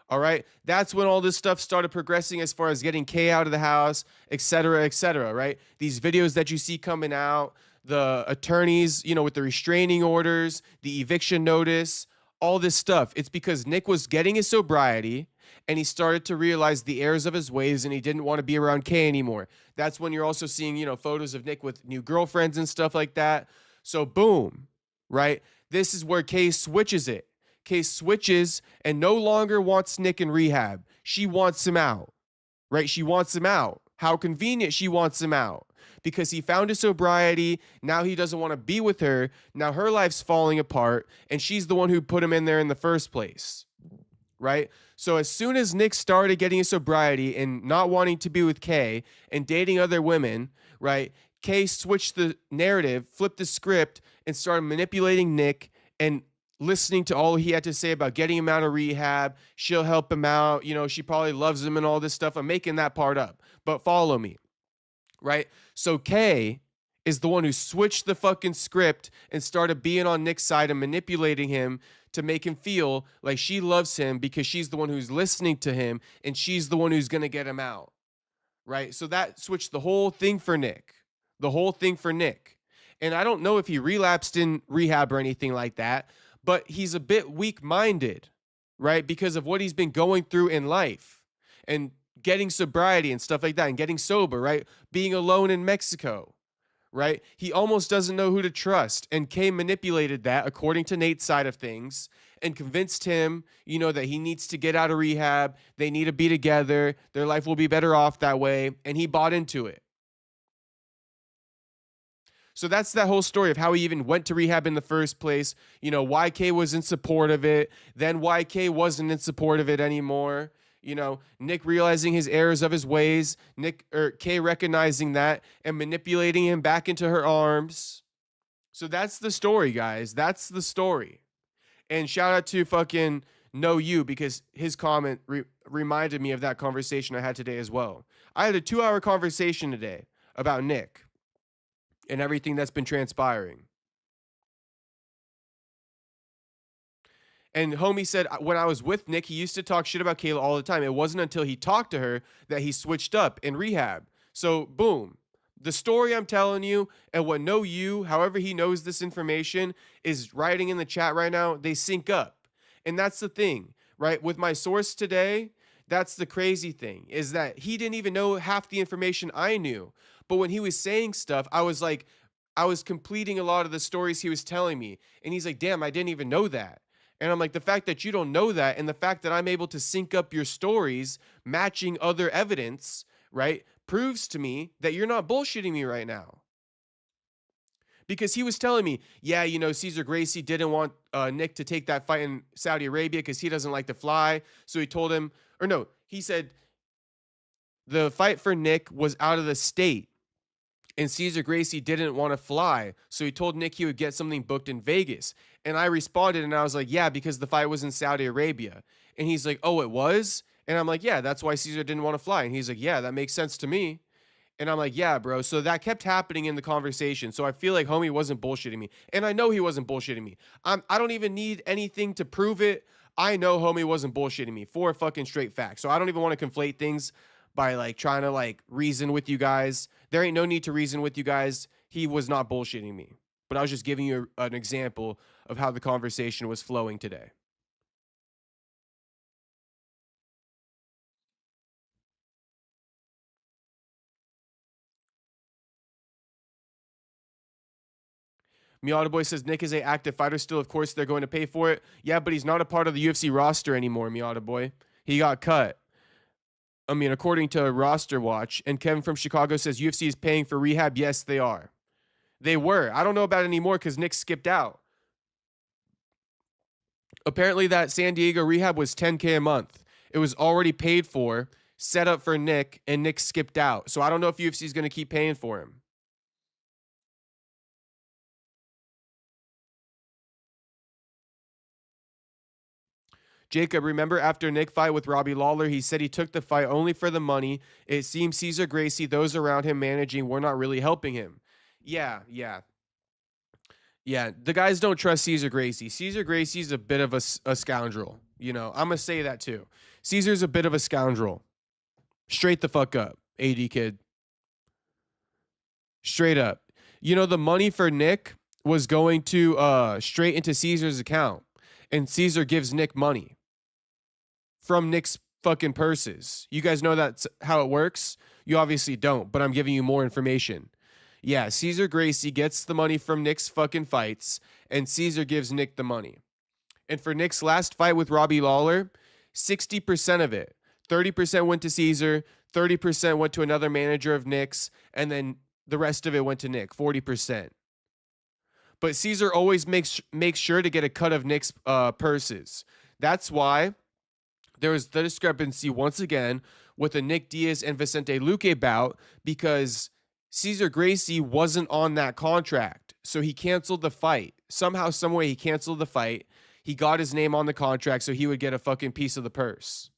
All right. That's when all this stuff started progressing as far as getting Kay out of the house, et cetera, right? These videos that you see coming out, the attorneys, with the restraining orders, the eviction notice, all this stuff. It's because Nick was getting his sobriety and he started to realize the errors of his ways and he didn't want to be around Kay anymore. That's when you're also seeing, photos of Nick with new girlfriends and stuff like that. So boom, right? This is where Kay switches it. Kay switches and no longer wants Nick in rehab. She wants him out, right? She wants him out. How convenient she wants him out. Because he found his sobriety. Now he doesn't want to be with her. Now her life's falling apart. And she's the one who put him in there in the first place. Right? So as soon as Nick started getting his sobriety and not wanting to be with Kay and dating other women, right? Kay switched the narrative, flipped the script, and started manipulating Nick and listening to all he had to say about getting him out of rehab. She'll help him out. She probably loves him and all this stuff. I'm making that part up, but follow me, right? So Kay is the one who switched the fucking script and started being on Nick's side and manipulating him to make him feel like she loves him because she's the one who's listening to him and she's the one who's going to get him out, right? So that switched the whole thing for Nick. The whole thing for Nick. And I don't know if he relapsed in rehab or anything like that, but he's a bit weak-minded, right? Because of what he's been going through in life and getting sobriety and stuff like that and getting sober, right? Being alone in Mexico, right? He almost doesn't know who to trust. And Kay manipulated that according to Nate's side of things and convinced him, that he needs to get out of rehab. They need to be together. Their life will be better off that way. And he bought into it. So that's that whole story of how he even went to rehab in the first place. Why Kay was in support of it. Then why Kay wasn't in support of it anymore. Nick realizing his errors of his ways. Kay recognizing that and manipulating him back into her arms. So that's the story, guys. That's the story. And shout out to fucking Know You, because his comment reminded me of that conversation I had today as well. I had a 2-hour conversation today about Nick and everything that's been transpiring. And homie said when I was with Nick, he used to talk shit about Kayla all the time. It wasn't until he talked to her that he switched up in rehab. So boom, the story I'm telling you and what Know You, however he knows this information, is writing in the chat right now, they sync up. And that's the thing, right? With my source today, that's the crazy thing, is that he didn't even know half the information I knew. But when he was saying stuff, I was completing a lot of the stories he was telling me. And he's like, damn, I didn't even know that. And I'm like, the fact that you don't know that and the fact that I'm able to sync up your stories matching other evidence, right, proves to me that you're not bullshitting me right now. Because he was telling me, yeah, Cesar Gracie didn't want Nick to take that fight in Saudi Arabia because he doesn't like to fly. So he told him, he said the fight for Nick was out of the state. And Cesar Gracie didn't want to fly. So he told Nick he would get something booked in Vegas. And I responded and I was like, yeah, because the fight was in Saudi Arabia. And he's like, oh, it was? And I'm like, yeah, that's why Cesar didn't want to fly. And he's like, yeah, that makes sense to me. And I'm like, yeah, bro. So that kept happening in the conversation. So I feel like homie wasn't bullshitting me. And I know he wasn't bullshitting me. I don't even need anything to prove it. I know homie wasn't bullshitting me for a fucking straight fact. So I don't even want to conflate things by trying to reason with you guys. There ain't no need to reason with you guys. He was not bullshitting me. But I was just giving you an example of how the conversation was flowing today. Miata Boy says Nick is a active fighter still. Of course, they're going to pay for it. Yeah, but he's not a part of the UFC roster anymore, Miata Boy. He got cut. According to Roster Watch. And Kevin from Chicago says UFC is paying for rehab. Yes, they are. They were. I don't know about it anymore because Nick skipped out. Apparently that San Diego rehab was $10K a month. It was already paid for, set up for Nick, and Nick skipped out. So I don't know if UFC is going to keep paying for him. Jacob, remember after Nick fight with Robbie Lawler, he said he took the fight only for the money. It seems Cesar Gracie, those around him managing, were not really helping him. Yeah. The guys don't trust Cesar Gracie. Cesar Gracie's a bit of a scoundrel. I'm going to say that too. Cesar's a bit of a scoundrel. Straight the fuck up, AD kid. Straight up. The money for Nick was going to straight into Cesar's account. And Cesar gives Nick money from Nick's fucking purses. You guys know that's how it works? You obviously don't, but I'm giving you more information. Yeah, Cesar Gracie gets the money from Nick's fucking fights, and Cesar gives Nick the money. And for Nick's last fight with Robbie Lawler, 60% of it, 30% went to Cesar, 30% went to another manager of Nick's, and then the rest of it went to Nick, 40%. But Cesar always makes sure to get a cut of Nick's purses. That's why there was the discrepancy once again with the Nick Diaz and Vicente Luque bout, because Cesar Gracie wasn't on that contract. So he canceled the fight. Somehow, some way he canceled the fight. He got his name on the contract so he would get a fucking piece of the purse.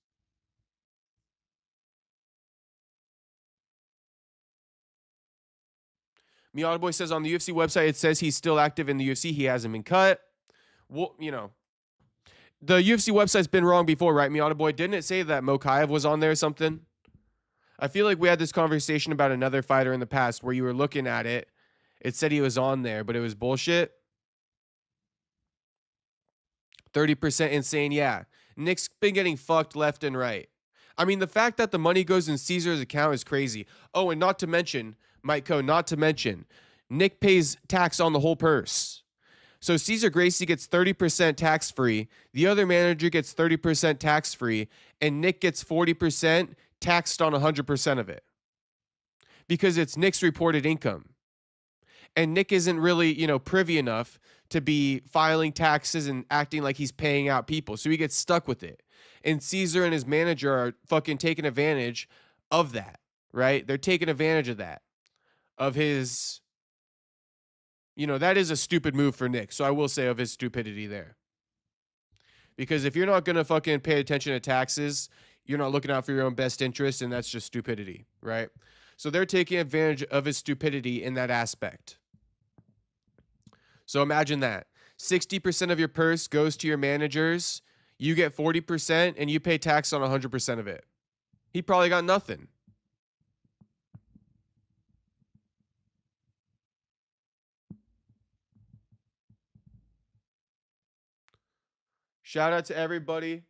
Miata Boy says on the UFC website, it says he's still active in the UFC. He hasn't been cut. Well, you know, the UFC website's been wrong before, right, Miata Boy? Didn't it say that Mokaev was on there or something? I feel like we had this conversation about another fighter in the past where you were looking at it. It said he was on there, but it was bullshit. 30% insane. Yeah. Nick's been getting fucked left and right. I mean, the fact that the money goes in Caesar's account is crazy. Oh, and not to mention, Mike Co, not to mention, Nick pays tax on the whole purse. So Cesar Gracie gets 30% tax-free. The other manager gets 30% tax-free. And Nick gets 40% taxed on 100% of it. Because it's Nick's reported income. And Nick isn't really, privy enough to be filing taxes and acting like he's paying out people. So he gets stuck with it. And Caesar and his manager are fucking taking advantage of that, right? They're taking advantage of that. Of his, that is a stupid move for Nick. So I will say of his stupidity there. Because if you're not going to fucking pay attention to taxes, you're not looking out for your own best interest, and that's just stupidity, right? So they're taking advantage of his stupidity in that aspect. So imagine that. 60% of your purse goes to your managers. You get 40%, and you pay tax on 100% of it. He probably got nothing. Shout out to everybody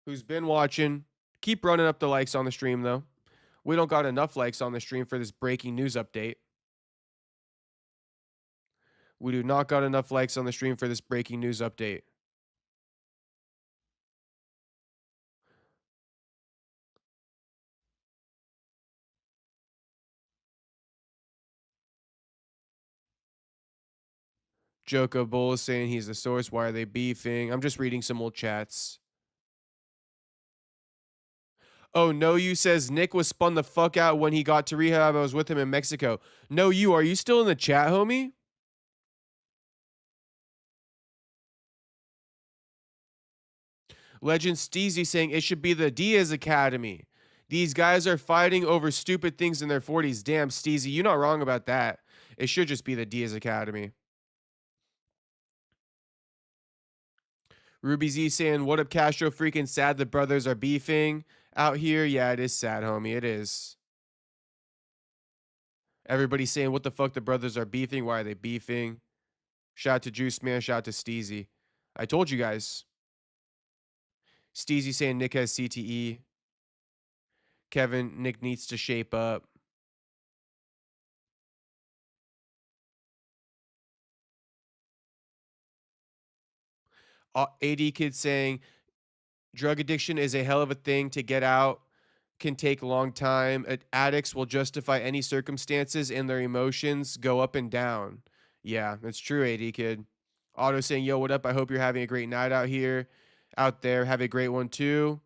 who's been watching. Keep running up the likes on the stream, though. We don't got enough likes on the stream for this breaking news update. We do not got enough likes on the stream for this breaking news update. Joko Bull is saying he's the source. Why are they beefing? I'm just reading some old chats. Oh, No You says Nick was spun the fuck out when he got to rehab. I was with him in Mexico. No You, are you still in the chat, homie? Legend Steezy saying it should be the Diaz Academy. These guys are fighting over stupid things in their 40s. Damn, Steezy, you're not wrong about that. It should just be the Diaz Academy. Ruby Z saying, what up, Castro? Freaking sad the brothers are beefing out here. Yeah, it is sad, homie. It is. Everybody's saying, what the fuck, the brothers are beefing? Why are they beefing? Shout out to Juice Man. Shout out to Steezy. I told you guys. Steezy saying Nick has CTE. Kevin, Nick needs to shape up. AD Kid saying drug addiction is a hell of a thing to get out. Can take a long time. Addicts will justify any circumstances and their emotions go up and down. Yeah, that's true, AD Kid. Otto saying, yo, what up? I hope you're having a great night out there. Have a great one too.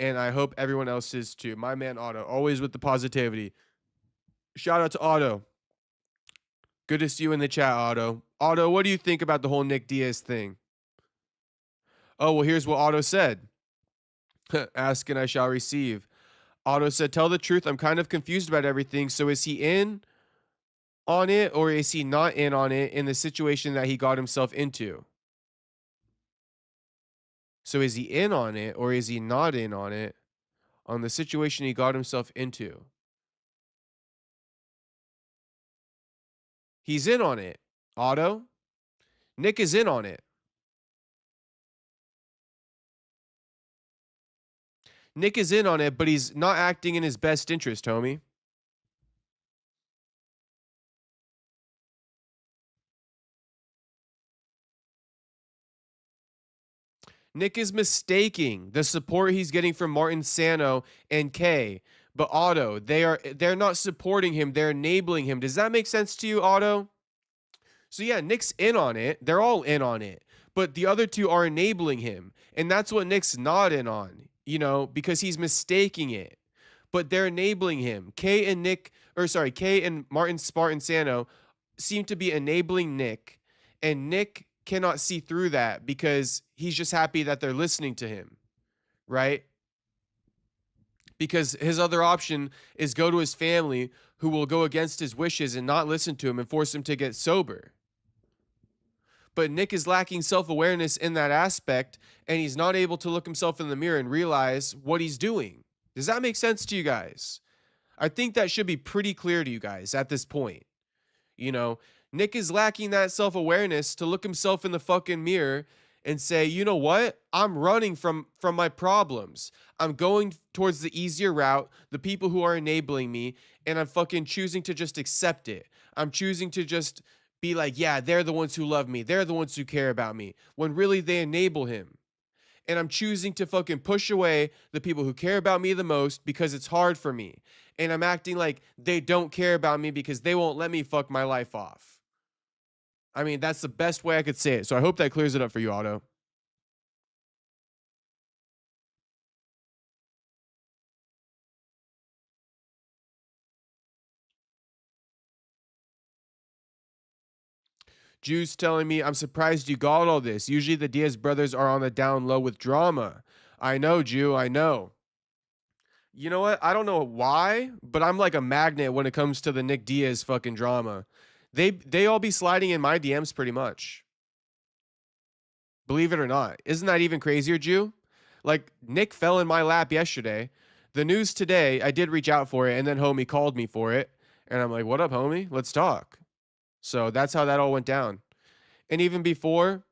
And I hope everyone else is too. My man Otto, always with the positivity. Shout out to Otto. Good to see you in the chat, Otto. Otto, what do you think about the whole Nick Diaz thing? Oh, well, here's what Otto said. Ask and I shall receive. Otto said, tell the truth. I'm kind of confused about everything. So is he in on it or is he not in on it in the situation that he got himself into? So is he in on it or is he not in on it on the situation he got himself into? He's in on it, Otto. Nick is in on it. Nick is in on it, but he's not acting in his best interest, homie. Nick is mistaking the support he's getting from Martin Sano and Kay. But Otto, they're not supporting him, they're enabling him. Does that make sense to you, Otto? So yeah, Nick's in on it. They're all in on it. But the other two are enabling him. And that's what Nick's not in on, because he's mistaking it. But they're enabling him. Kay and Martin Spartan Sano seem to be enabling Nick. And Nick cannot see through that because he's just happy that they're listening to him, right? Because his other option is go to his family who will go against his wishes and not listen to him and force him to get sober. But Nick is lacking self-awareness in that aspect, and he's not able to look himself in the mirror and realize what he's doing. Does that make sense to you guys? I think that should be pretty clear to you guys at this point. You know, Nick is lacking that self-awareness to look himself in the fucking mirror and say, you know what? I'm running from my problems. I'm going towards the easier route, the people who are enabling me, and I'm fucking choosing to just accept it. I'm choosing to just be like, yeah, they're the ones who love me. They're the ones who care about me, when really they enable him. And I'm choosing to fucking push away the people who care about me the most because it's hard for me. And I'm acting like they don't care about me because they won't let me fuck my life off. I mean, that's the best way I could say it. So I hope that clears it up for you, Otto. Juice telling me, I'm surprised you got all this. Usually the Diaz brothers are on the down low with drama. I know, Jew, I know. You know what? I don't know why, but I'm like a magnet when it comes to the Nick Diaz fucking drama. They all be sliding in my DMs pretty much. Believe it or not. Isn't that even crazier, Jew? Like, Nick fell in my lap yesterday. The news today, I did reach out for it, and then homie called me for it. And I'm like, what up, homie? Let's talk. So that's how that all went down. And even before,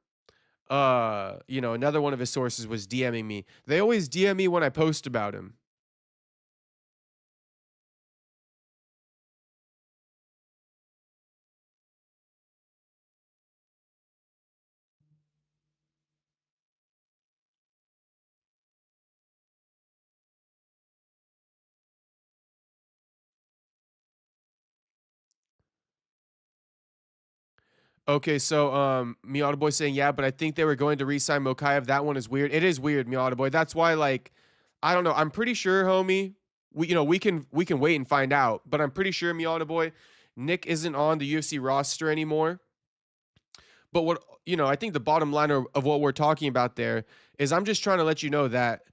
another one of his sources was DMing me. They always DM me when I post about him. Okay, so Miata Boy saying, yeah, but I think they were going to re-sign Mokayev. That one is weird. It is weird, Miata Boy. That's why, like, I don't know. I'm pretty sure, homie. We can wait and find out, but I'm pretty sure, Miata Boy, Nick isn't on the UFC roster anymore. But I think the bottom line of what we're talking about there is I'm just trying to let you know that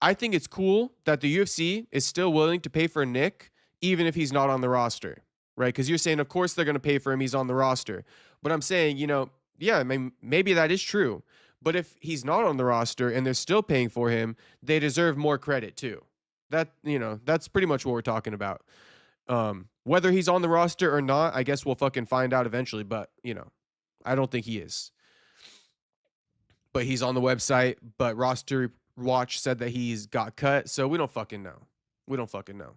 I think it's cool that the UFC is still willing to pay for Nick, even if he's not on the roster, right? Because you're saying, of course, they're going to pay for him. He's on the roster. But I'm saying, yeah, I mean, maybe that is true. But if he's not on the roster and they're still paying for him, they deserve more credit too. That's pretty much what we're talking about. Whether he's on the roster or not, I guess we'll fucking find out eventually. But, I don't think he is. But he's on the website. But Roster Watch said that he's got cut. So we don't fucking know. We don't fucking know.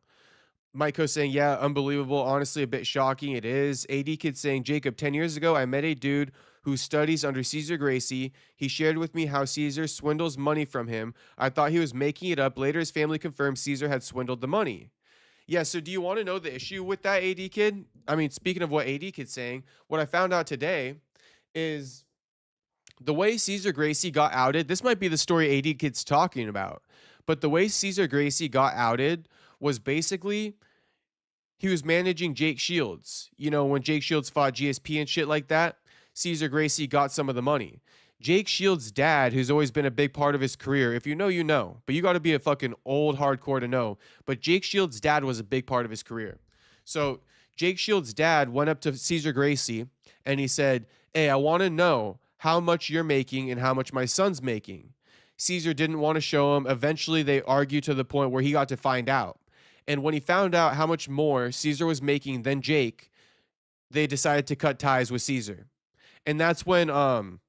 Mike saying, yeah, unbelievable. Honestly, a bit shocking. It is. AD Kid saying, Jacob, 10 years ago, I met a dude who studies under Cesar Gracie. He shared with me how Cesar swindles money from him. I thought he was making it up. Later, his family confirmed Cesar had swindled the money. Yeah, so do you want to know the issue with that, AD Kid? I mean, speaking of what AD Kid's saying, what I found out today is the way Cesar Gracie got outed. This might be the story AD Kid's talking about. But the way Cesar Gracie got outed was basically he was managing Jake Shields. When Jake Shields fought GSP and shit like that, Cesar Gracie got some of the money. Jake Shields' dad, who's always been a big part of his career, if you know, you know. But you got to be a fucking old hardcore to know. But Jake Shields' dad was a big part of his career. So Jake Shields' dad went up to Cesar Gracie and he said, hey, I want to know how much you're making and how much my son's making. Cesar didn't want to show him. Eventually, they argued to the point where he got to find out. And when he found out how much more Cesar was making than Jake, they decided to cut ties with Cesar. And that's when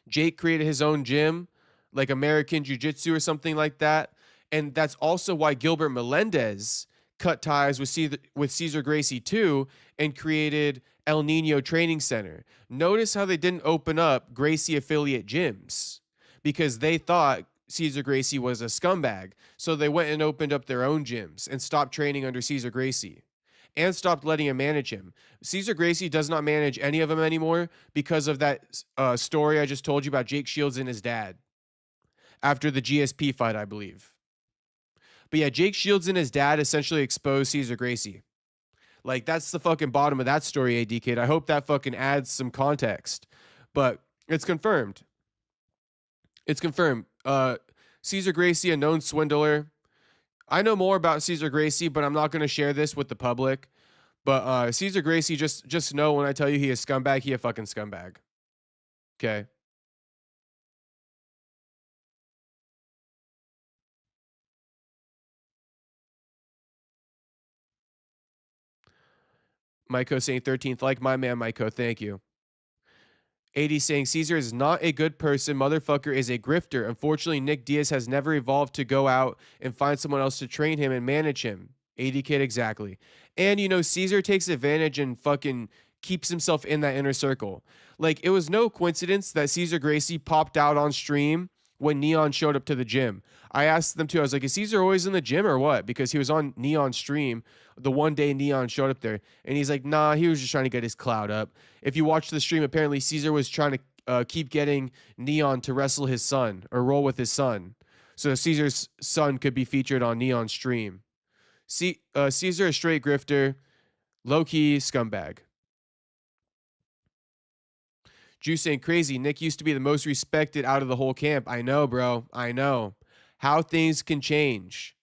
Jake created his own gym, like American Jiu-Jitsu or something like that. And that's also why Gilbert Melendez cut ties with Cesar Gracie too and created El Nino Training Center. Notice how they didn't open up Gracie affiliate gyms because they thought Cesar Gracie was a scumbag. So they went and opened up their own gyms and stopped training under Cesar Gracie and stopped letting him manage him. Cesar Gracie does not manage any of them anymore because of that story I just told you about Jake Shields and his dad after the GSP fight, I believe. But yeah, Jake Shields and his dad essentially exposed Cesar Gracie. Like, that's the fucking bottom of that story, AD Kid. I hope that fucking adds some context. but it's confirmed. It's confirmed. Cesar Gracie, a known swindler. I know more about Cesar Gracie, but I'm not going to share this with the public. But Cesar Gracie, just know when I tell you he is scumbag, he a fucking scumbag. Okay. Myko saying 13th, like my man Myko, thank you. 80 saying Caesar is not a good person. Motherfucker is a grifter. Unfortunately, Nick Diaz has never evolved to go out and find someone else to train him and manage him. 80 kid, exactly. And, Caesar takes advantage and fucking keeps himself in that inner circle. Like, it was no coincidence that Cesar Gracie popped out on stream when Neon showed up to the gym. I asked them too. I was like, is Caesar always in the gym or what? Because he was on Neon stream the one day Neon showed up there. And he's like, nah, he was just trying to get his clout up. If you watch the stream, apparently Caesar was trying to keep getting Neon to wrestle his son or roll with his son. So Caesar's son could be featured on Neon's stream. Caesar, a straight grifter, low-key scumbag. Juice saying crazy. Nick used to be the most respected out of the whole camp. I know, bro. I know. How things can change.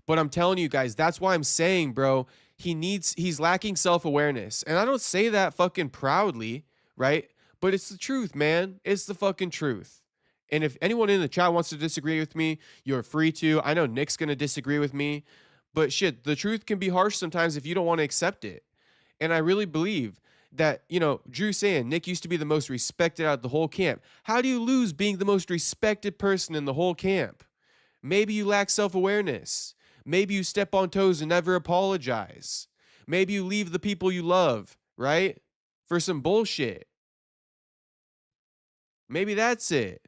But I'm telling you guys, that's why I'm saying, bro, he's lacking self-awareness. And I don't say that fucking proudly, right? But it's the truth, man. It's the fucking truth. And if anyone in the chat wants to disagree with me, you're free to. I know Nick's going to disagree with me. But shit, the truth can be harsh sometimes if you don't want to accept it. And I really believe that, Drew saying Nick used to be the most respected out of the whole camp. How do you lose being the most respected person in the whole camp? Maybe you lack self-awareness. Maybe you step on toes and never apologize. Maybe you leave the people you love, right? For some bullshit. Maybe that's it.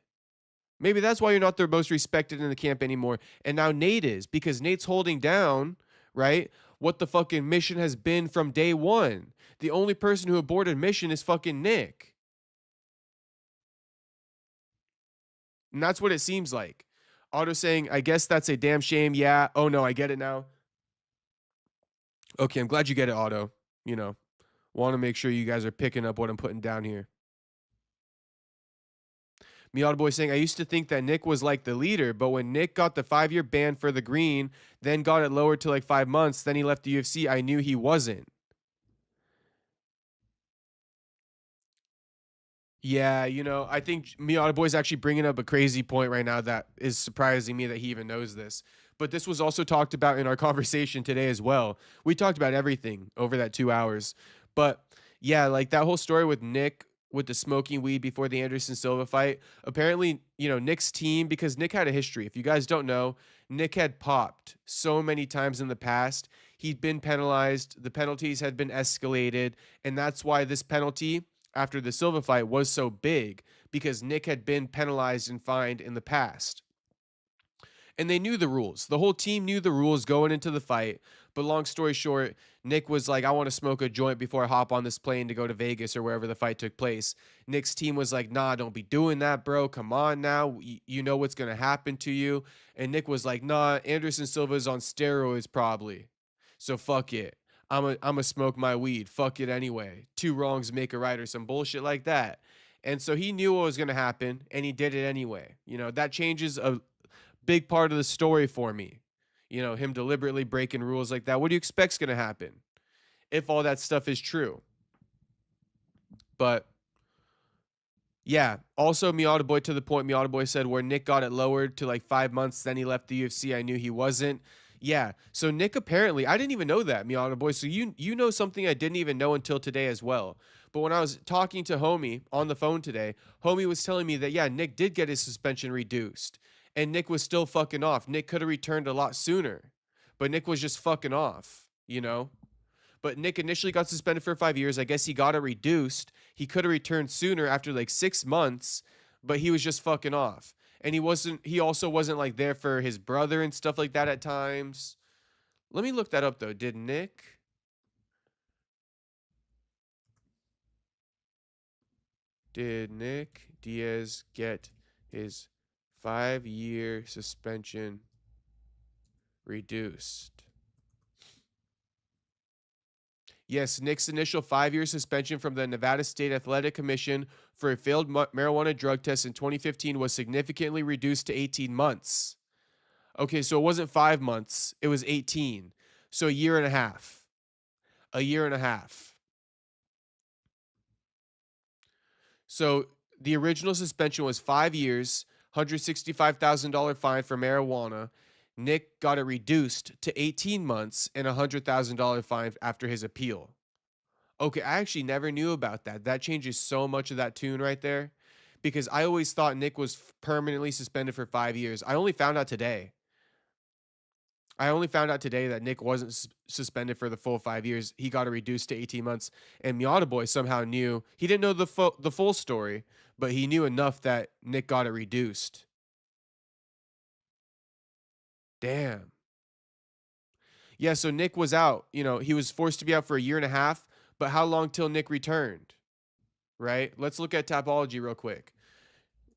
Maybe that's why you're not the most respected in the camp anymore. And now Nate is, because Nate's holding down, right, what the fucking mission has been from day one. The only person who aborted mission is fucking Nick. And that's what it seems like. Otto saying, I guess that's a damn shame. Yeah. Oh, no, I get it now. Okay, I'm glad you get it, Otto. Want to make sure you guys are picking up what I'm putting down here. Miata Boy saying, I used to think that Nick was like the leader, but when Nick got the 5-year ban for the green, then got it lowered to like 5 months, then he left the UFC, I knew he wasn't. Yeah, I think Miata Boy's actually bringing up a crazy point right now that is surprising me that he even knows this. But this was also talked about in our conversation today as well. We talked about everything over that 2 hours. But yeah, like that whole story with Nick with the smoking weed before the Anderson Silva fight. Apparently, Nick's team, because Nick had a history. If you guys don't know, Nick had popped so many times in the past. He'd been penalized. The penalties had been escalated. And that's why this penalty after the Silva fight was so big, because Nick had been penalized and fined in the past. And they knew the rules. The whole team knew the rules going into the fight. But long story short, Nick was like, I want to smoke a joint before I hop on this plane to go to Vegas or wherever the fight took place. Nick's team was like, nah, don't be doing that, bro. Come on now. You know what's going to happen to you. And Nick was like, nah, Anderson Silva's on steroids probably. So fuck it. I'm a smoke my weed. Fuck it anyway. 2 wrongs make a right or some bullshit like that. And so he knew what was going to happen and he did it anyway. That changes a big part of the story for me. Him deliberately breaking rules like that. What do you expect's going to happen if all that stuff is true? But yeah, also Miata Boy, to the point, Miata Boy said where Nick got it lowered to like 5 months, then he left the UFC. I knew he wasn't. Yeah, so Nick apparently, I didn't even know that, Miata Boy. So you know something I didn't even know until today as well. But when I was talking to Homie on the phone today, Homie was telling me that, yeah, Nick did get his suspension reduced. And Nick was still fucking off. Nick could have returned a lot sooner. But Nick was just fucking off, But Nick initially got suspended for 5 years. I guess he got it reduced. He could have returned sooner after like 6 months, but he was just fucking off. And he also wasn't like there for his brother and stuff like that at times. Let me look that up though. Did Nick Diaz get his 5-year suspension reduced? Yes, Nick's initial 5-year suspension from the Nevada State Athletic Commission for a failed marijuana drug test in 2015 was significantly reduced to 18 months. Okay, so it wasn't 5 months, it was 18. So a year and a half. A year and a half. So the original suspension was 5 years, $165,000 fine for marijuana. Nick got it reduced to 18 months and a $100,000 fine after his appeal. Okay, I actually never knew about that. That changes so much of that tune right there because I always thought Nick was permanently suspended for 5 years. I only found out today. That Nick wasn't suspended for the full 5 years. He got it reduced to 18 months. And Miata Boy somehow knew. He didn't know the full story, but he knew enough that Nick got it reduced. Damn. Yeah, so Nick was out. He was forced to be out for a year and a half, but how long till Nick returned? Right? Let's look at Tapology real quick.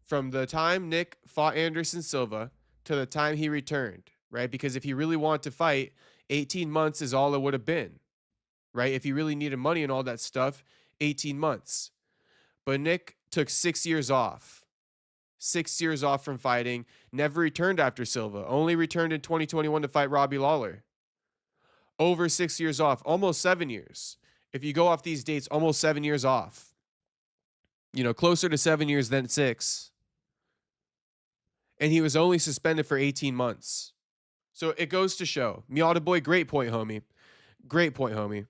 From the time Nick fought Anderson Silva to the time he returned, right? Because if he really wanted to fight, 18 months is all it would have been, right? If he really needed money and all that stuff, 18 months. But Nick took 6 years off. 6 years off from fighting, never returned after Silva, only returned in 2021 to fight Robbie Lawler. Over 6 years off, almost 7 years. If you go off these dates, almost 7 years off. Closer to 7 years than 6. And he was only suspended for 18 months. So it goes to show. Miata Boy, great point, homie. Great point, homie.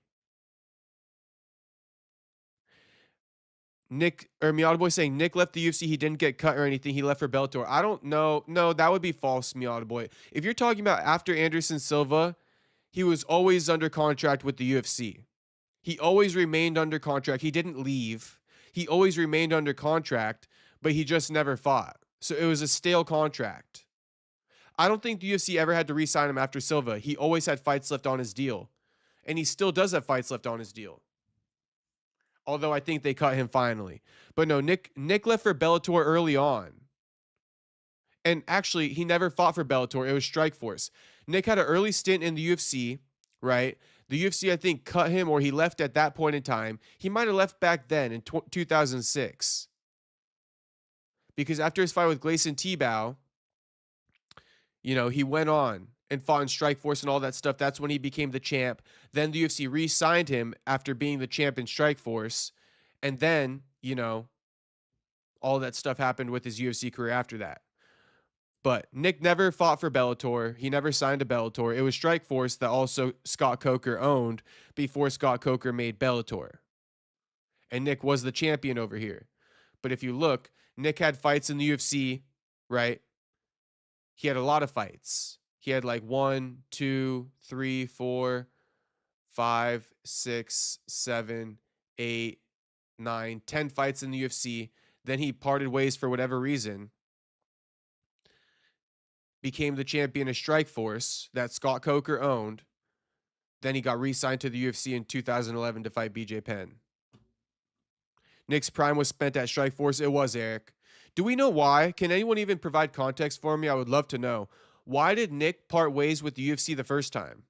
Miata Boy saying Nick left the UFC. He didn't get cut or anything. He left for Bellator. I don't know. No, that would be false, Miata Boy. If you're talking about after Anderson Silva, he was always under contract with the UFC. He always remained under contract. He didn't leave. He always remained under contract, but he just never fought. So it was a stale contract. I don't think the UFC ever had to re-sign him after Silva. He always had fights left on his deal. And he still does have fights left on his deal. Although I think they cut him finally. But no, Nick left for Bellator early on. And actually, he never fought for Bellator. It was Strikeforce. Nick had an early stint in the UFC, right? The UFC, I think, cut him or he left at that point in time. He might have left back then in 2006. Because after his fight with Gleison Tebow, he went on and fought in Strikeforce and all that stuff. That's when he became the champ. Then the UFC re-signed him after being the champ in Strikeforce. And then, all that stuff happened with his UFC career after that. But Nick never fought for Bellator. He never signed to Bellator. It was Strikeforce that also Scott Coker owned before Scott Coker made Bellator. And Nick was the champion over here. But if you look, Nick had fights in the UFC, right? He had a lot of fights. He had like 1, 2, 3, 4, 5, 6, 7, 8, 9, 10 fights in the UFC. Then he parted ways for whatever reason. Became the champion of Strikeforce that Scott Coker owned. Then he got re-signed to the UFC in 2011 to fight BJ Penn. Nick's prime was spent at Strikeforce. It was, Eric. Do we know why? Can anyone even provide context for me? I would love to know. Why did Nick part ways with the UFC the first time?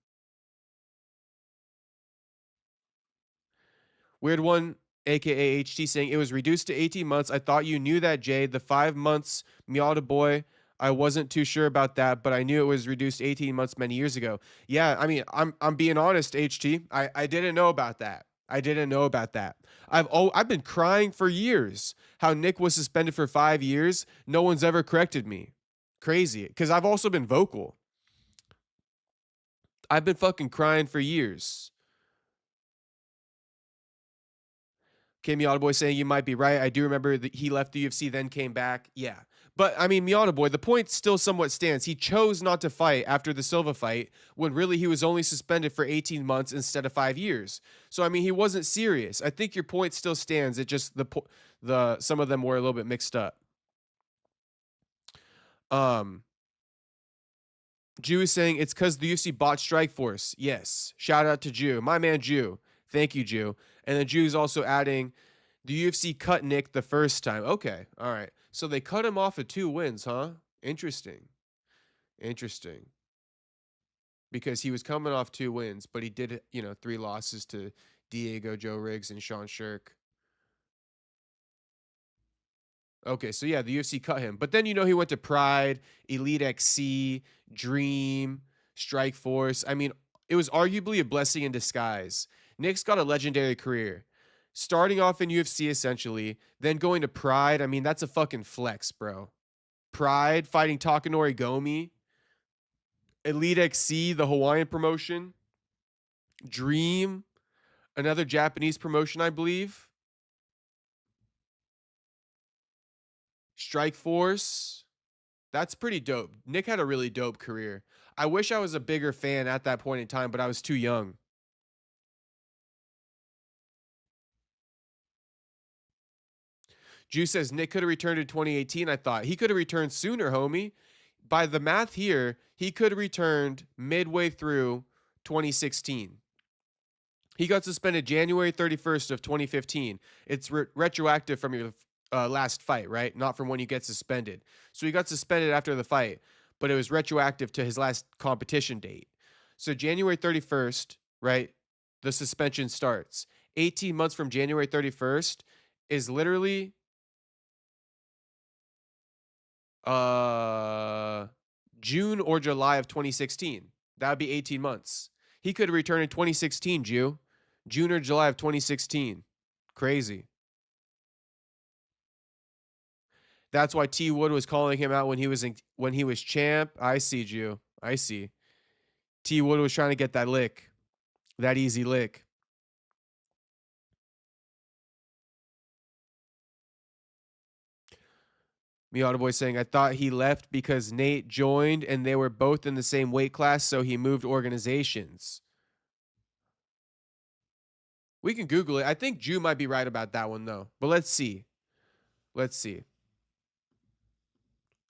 Weird One, a.k.a. HT, saying, it was reduced to 18 months. I thought you knew that, Jay. The 5 months, Miata Boy, I wasn't too sure about that, but I knew it was reduced 18 months many years ago. Yeah, I mean, I'm being honest, HT. I didn't know about that. I didn't know about that. I've been crying for years how Nick was suspended for 5 years. No one's ever corrected me. Crazy, because I've also been vocal. I've been fucking crying for years. Okay, Miata Boy saying you might be right. I do remember that he left the UFC, then came back. Yeah. But, I mean, Miata Boy, the point still somewhat stands. He chose not to fight after the Silva fight when really he was only suspended for 18 months instead of 5 years. So, I mean, he wasn't serious. I think your point still stands. It just, some of them were a little bit mixed up. Jew is saying it's because the UFC bought Strikeforce. Yes. Shout out to Jew. My man, Jew. Thank you, Jew. And then Jew's also adding the UFC cut Nick the first time. Okay. All right. So they cut him off at 2 wins, huh? Interesting. Because he was coming off 2 wins, but he did, 3 losses to Diego, Joe Riggs, and Sean Shirk. Okay, so yeah, the UFC cut him. But then he went to Pride, Elite XC, Dream, Strike Force. I mean, it was arguably a blessing in disguise. Nick's got a legendary career. Starting off in UFC essentially, then going to Pride. I mean, that's a fucking flex, bro. Pride fighting Takanori Gomi, Elite XC, the Hawaiian promotion, Dream, another Japanese promotion, I believe. Strike Force. That's pretty dope. Nick had a really dope career. I wish I was a bigger fan at that point in time, but I was too young. Juice says Nick could have returned in 2018. I thought he could have returned sooner, homie. By the math here, he could have returned midway through 2016. He got suspended January 31st of 2015. It's retroactive from your last fight, right? Not from when you get suspended. So he got suspended after the fight, but it was retroactive to his last competition date. So January 31st, right? The suspension starts. 18 months from January 31st is literally June or July of 2016. That would be 18 months. He could return in 2016, June or July of 2016. Crazy. That's why T Wood was calling him out when he was champ. I see, Jew. I see. T Wood was trying to get that lick, that easy lick. Miata Boy saying, I thought he left because Nate joined and they were both in the same weight class, so he moved organizations. We can Google it. I think Jew might be right about that one, though. But let's see. Let's see.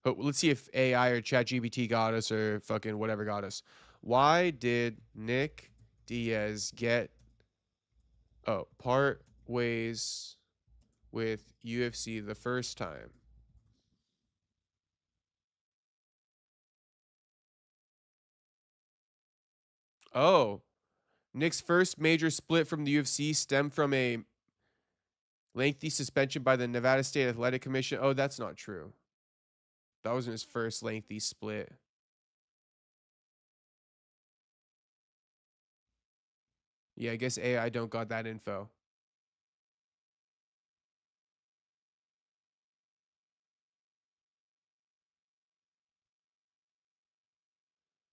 Let's see if AI or ChatGPT got us or fucking whatever got us. Why did Nick Diaz part ways with UFC the first time? Oh, Nick's first major split from the UFC stemmed from a lengthy suspension by the Nevada State Athletic Commission. Oh, that's not true. That wasn't his first lengthy split. Yeah, I guess AI don't got that info.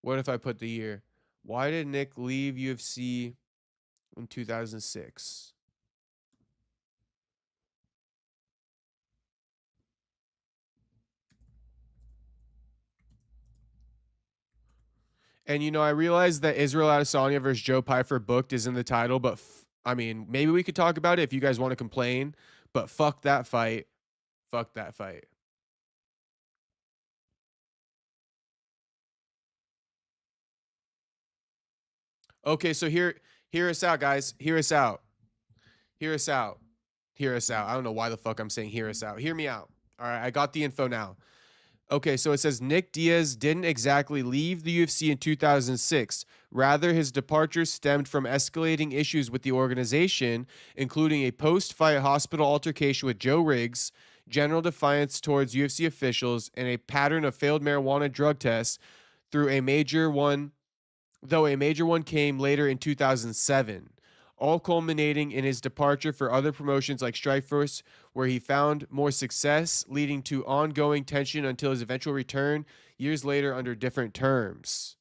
What if I put the year? Why did Nick leave UFC in 2006? And I realized that Israel Adesanya versus Joe Pyfer booked is in the title, but I mean, maybe we could talk about it if you guys want to complain. But fuck that fight. Fuck that fight. Okay, so hear us out, guys. Hear us out. Hear us out. Hear us out. I don't know why the fuck I'm saying hear us out. Hear me out. All right, I got the info now. Okay, so it says Nick Diaz didn't exactly leave the UFC in 2006. Rather, his departure stemmed from escalating issues with the organization, including a post-fight hospital altercation with Joe Riggs, general defiance towards UFC officials, and a pattern of failed marijuana drug tests through a major one, though a major one came later in 2007, all culminating in his departure for other promotions like Strikeforce, where he found more success, leading to ongoing tension until his eventual return years later under different terms.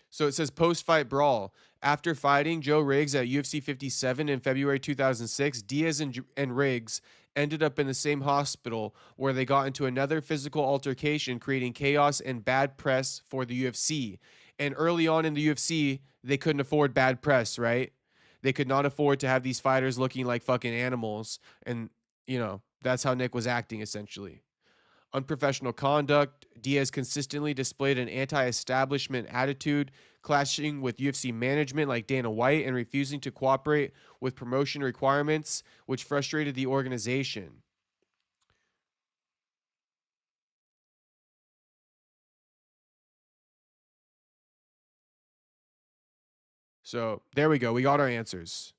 So it says post-fight brawl. After fighting Joe Riggs at UFC 57 in February 2006, Diaz and Riggs ended up in the same hospital where they got into another physical altercation, creating chaos and bad press for the UFC. And early on in the UFC, they couldn't afford bad press, right? They could not afford to have these fighters looking like fucking animals. And, that's how Nick was acting essentially. Unprofessional conduct. Diaz consistently displayed an anti-establishment attitude, clashing with UFC management like Dana White and refusing to cooperate with promotion requirements, which frustrated the organization. So there we go. We got our answers.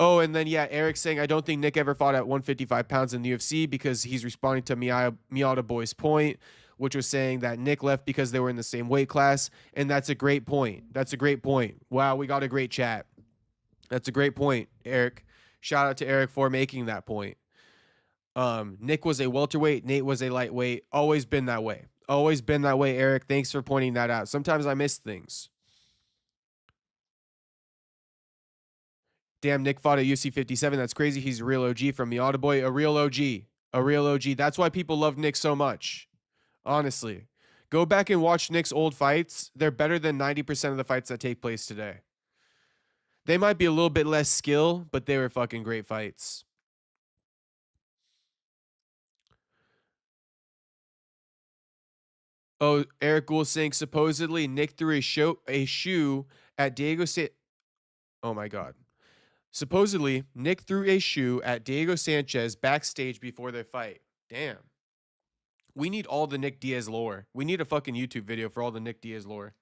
Oh, and then yeah, Eric saying I don't think Nick ever fought at 155 pounds in the UFC because he's responding to Miata Boy's point, which was saying that Nick left because they were in the same weight class, and that's a great point. That's a great point. Wow, we got a great chat. That's a great point, Eric. Shout out to Eric for making that point. Nick was a welterweight, Nate was a lightweight. Always been that way. Always been that way, Eric. Thanks for pointing that out. Sometimes I miss things. Damn, Nick fought at UFC 57. That's crazy. He's a real OG from Miata Boy. A real OG. A real OG. That's why people love Nick so much. Honestly. Go back and watch Nick's old fights. They're better than 90% of the fights that take place today. They might be a little bit less skill, but they were fucking great fights. Oh, Eric Gould saying supposedly Nick threw a shoe at Diego Oh my God. Supposedly, Nick threw a shoe at Diego Sanchez backstage before their fight. Damn. We need all the Nick Diaz lore. We need a fucking YouTube video for all the Nick Diaz lore.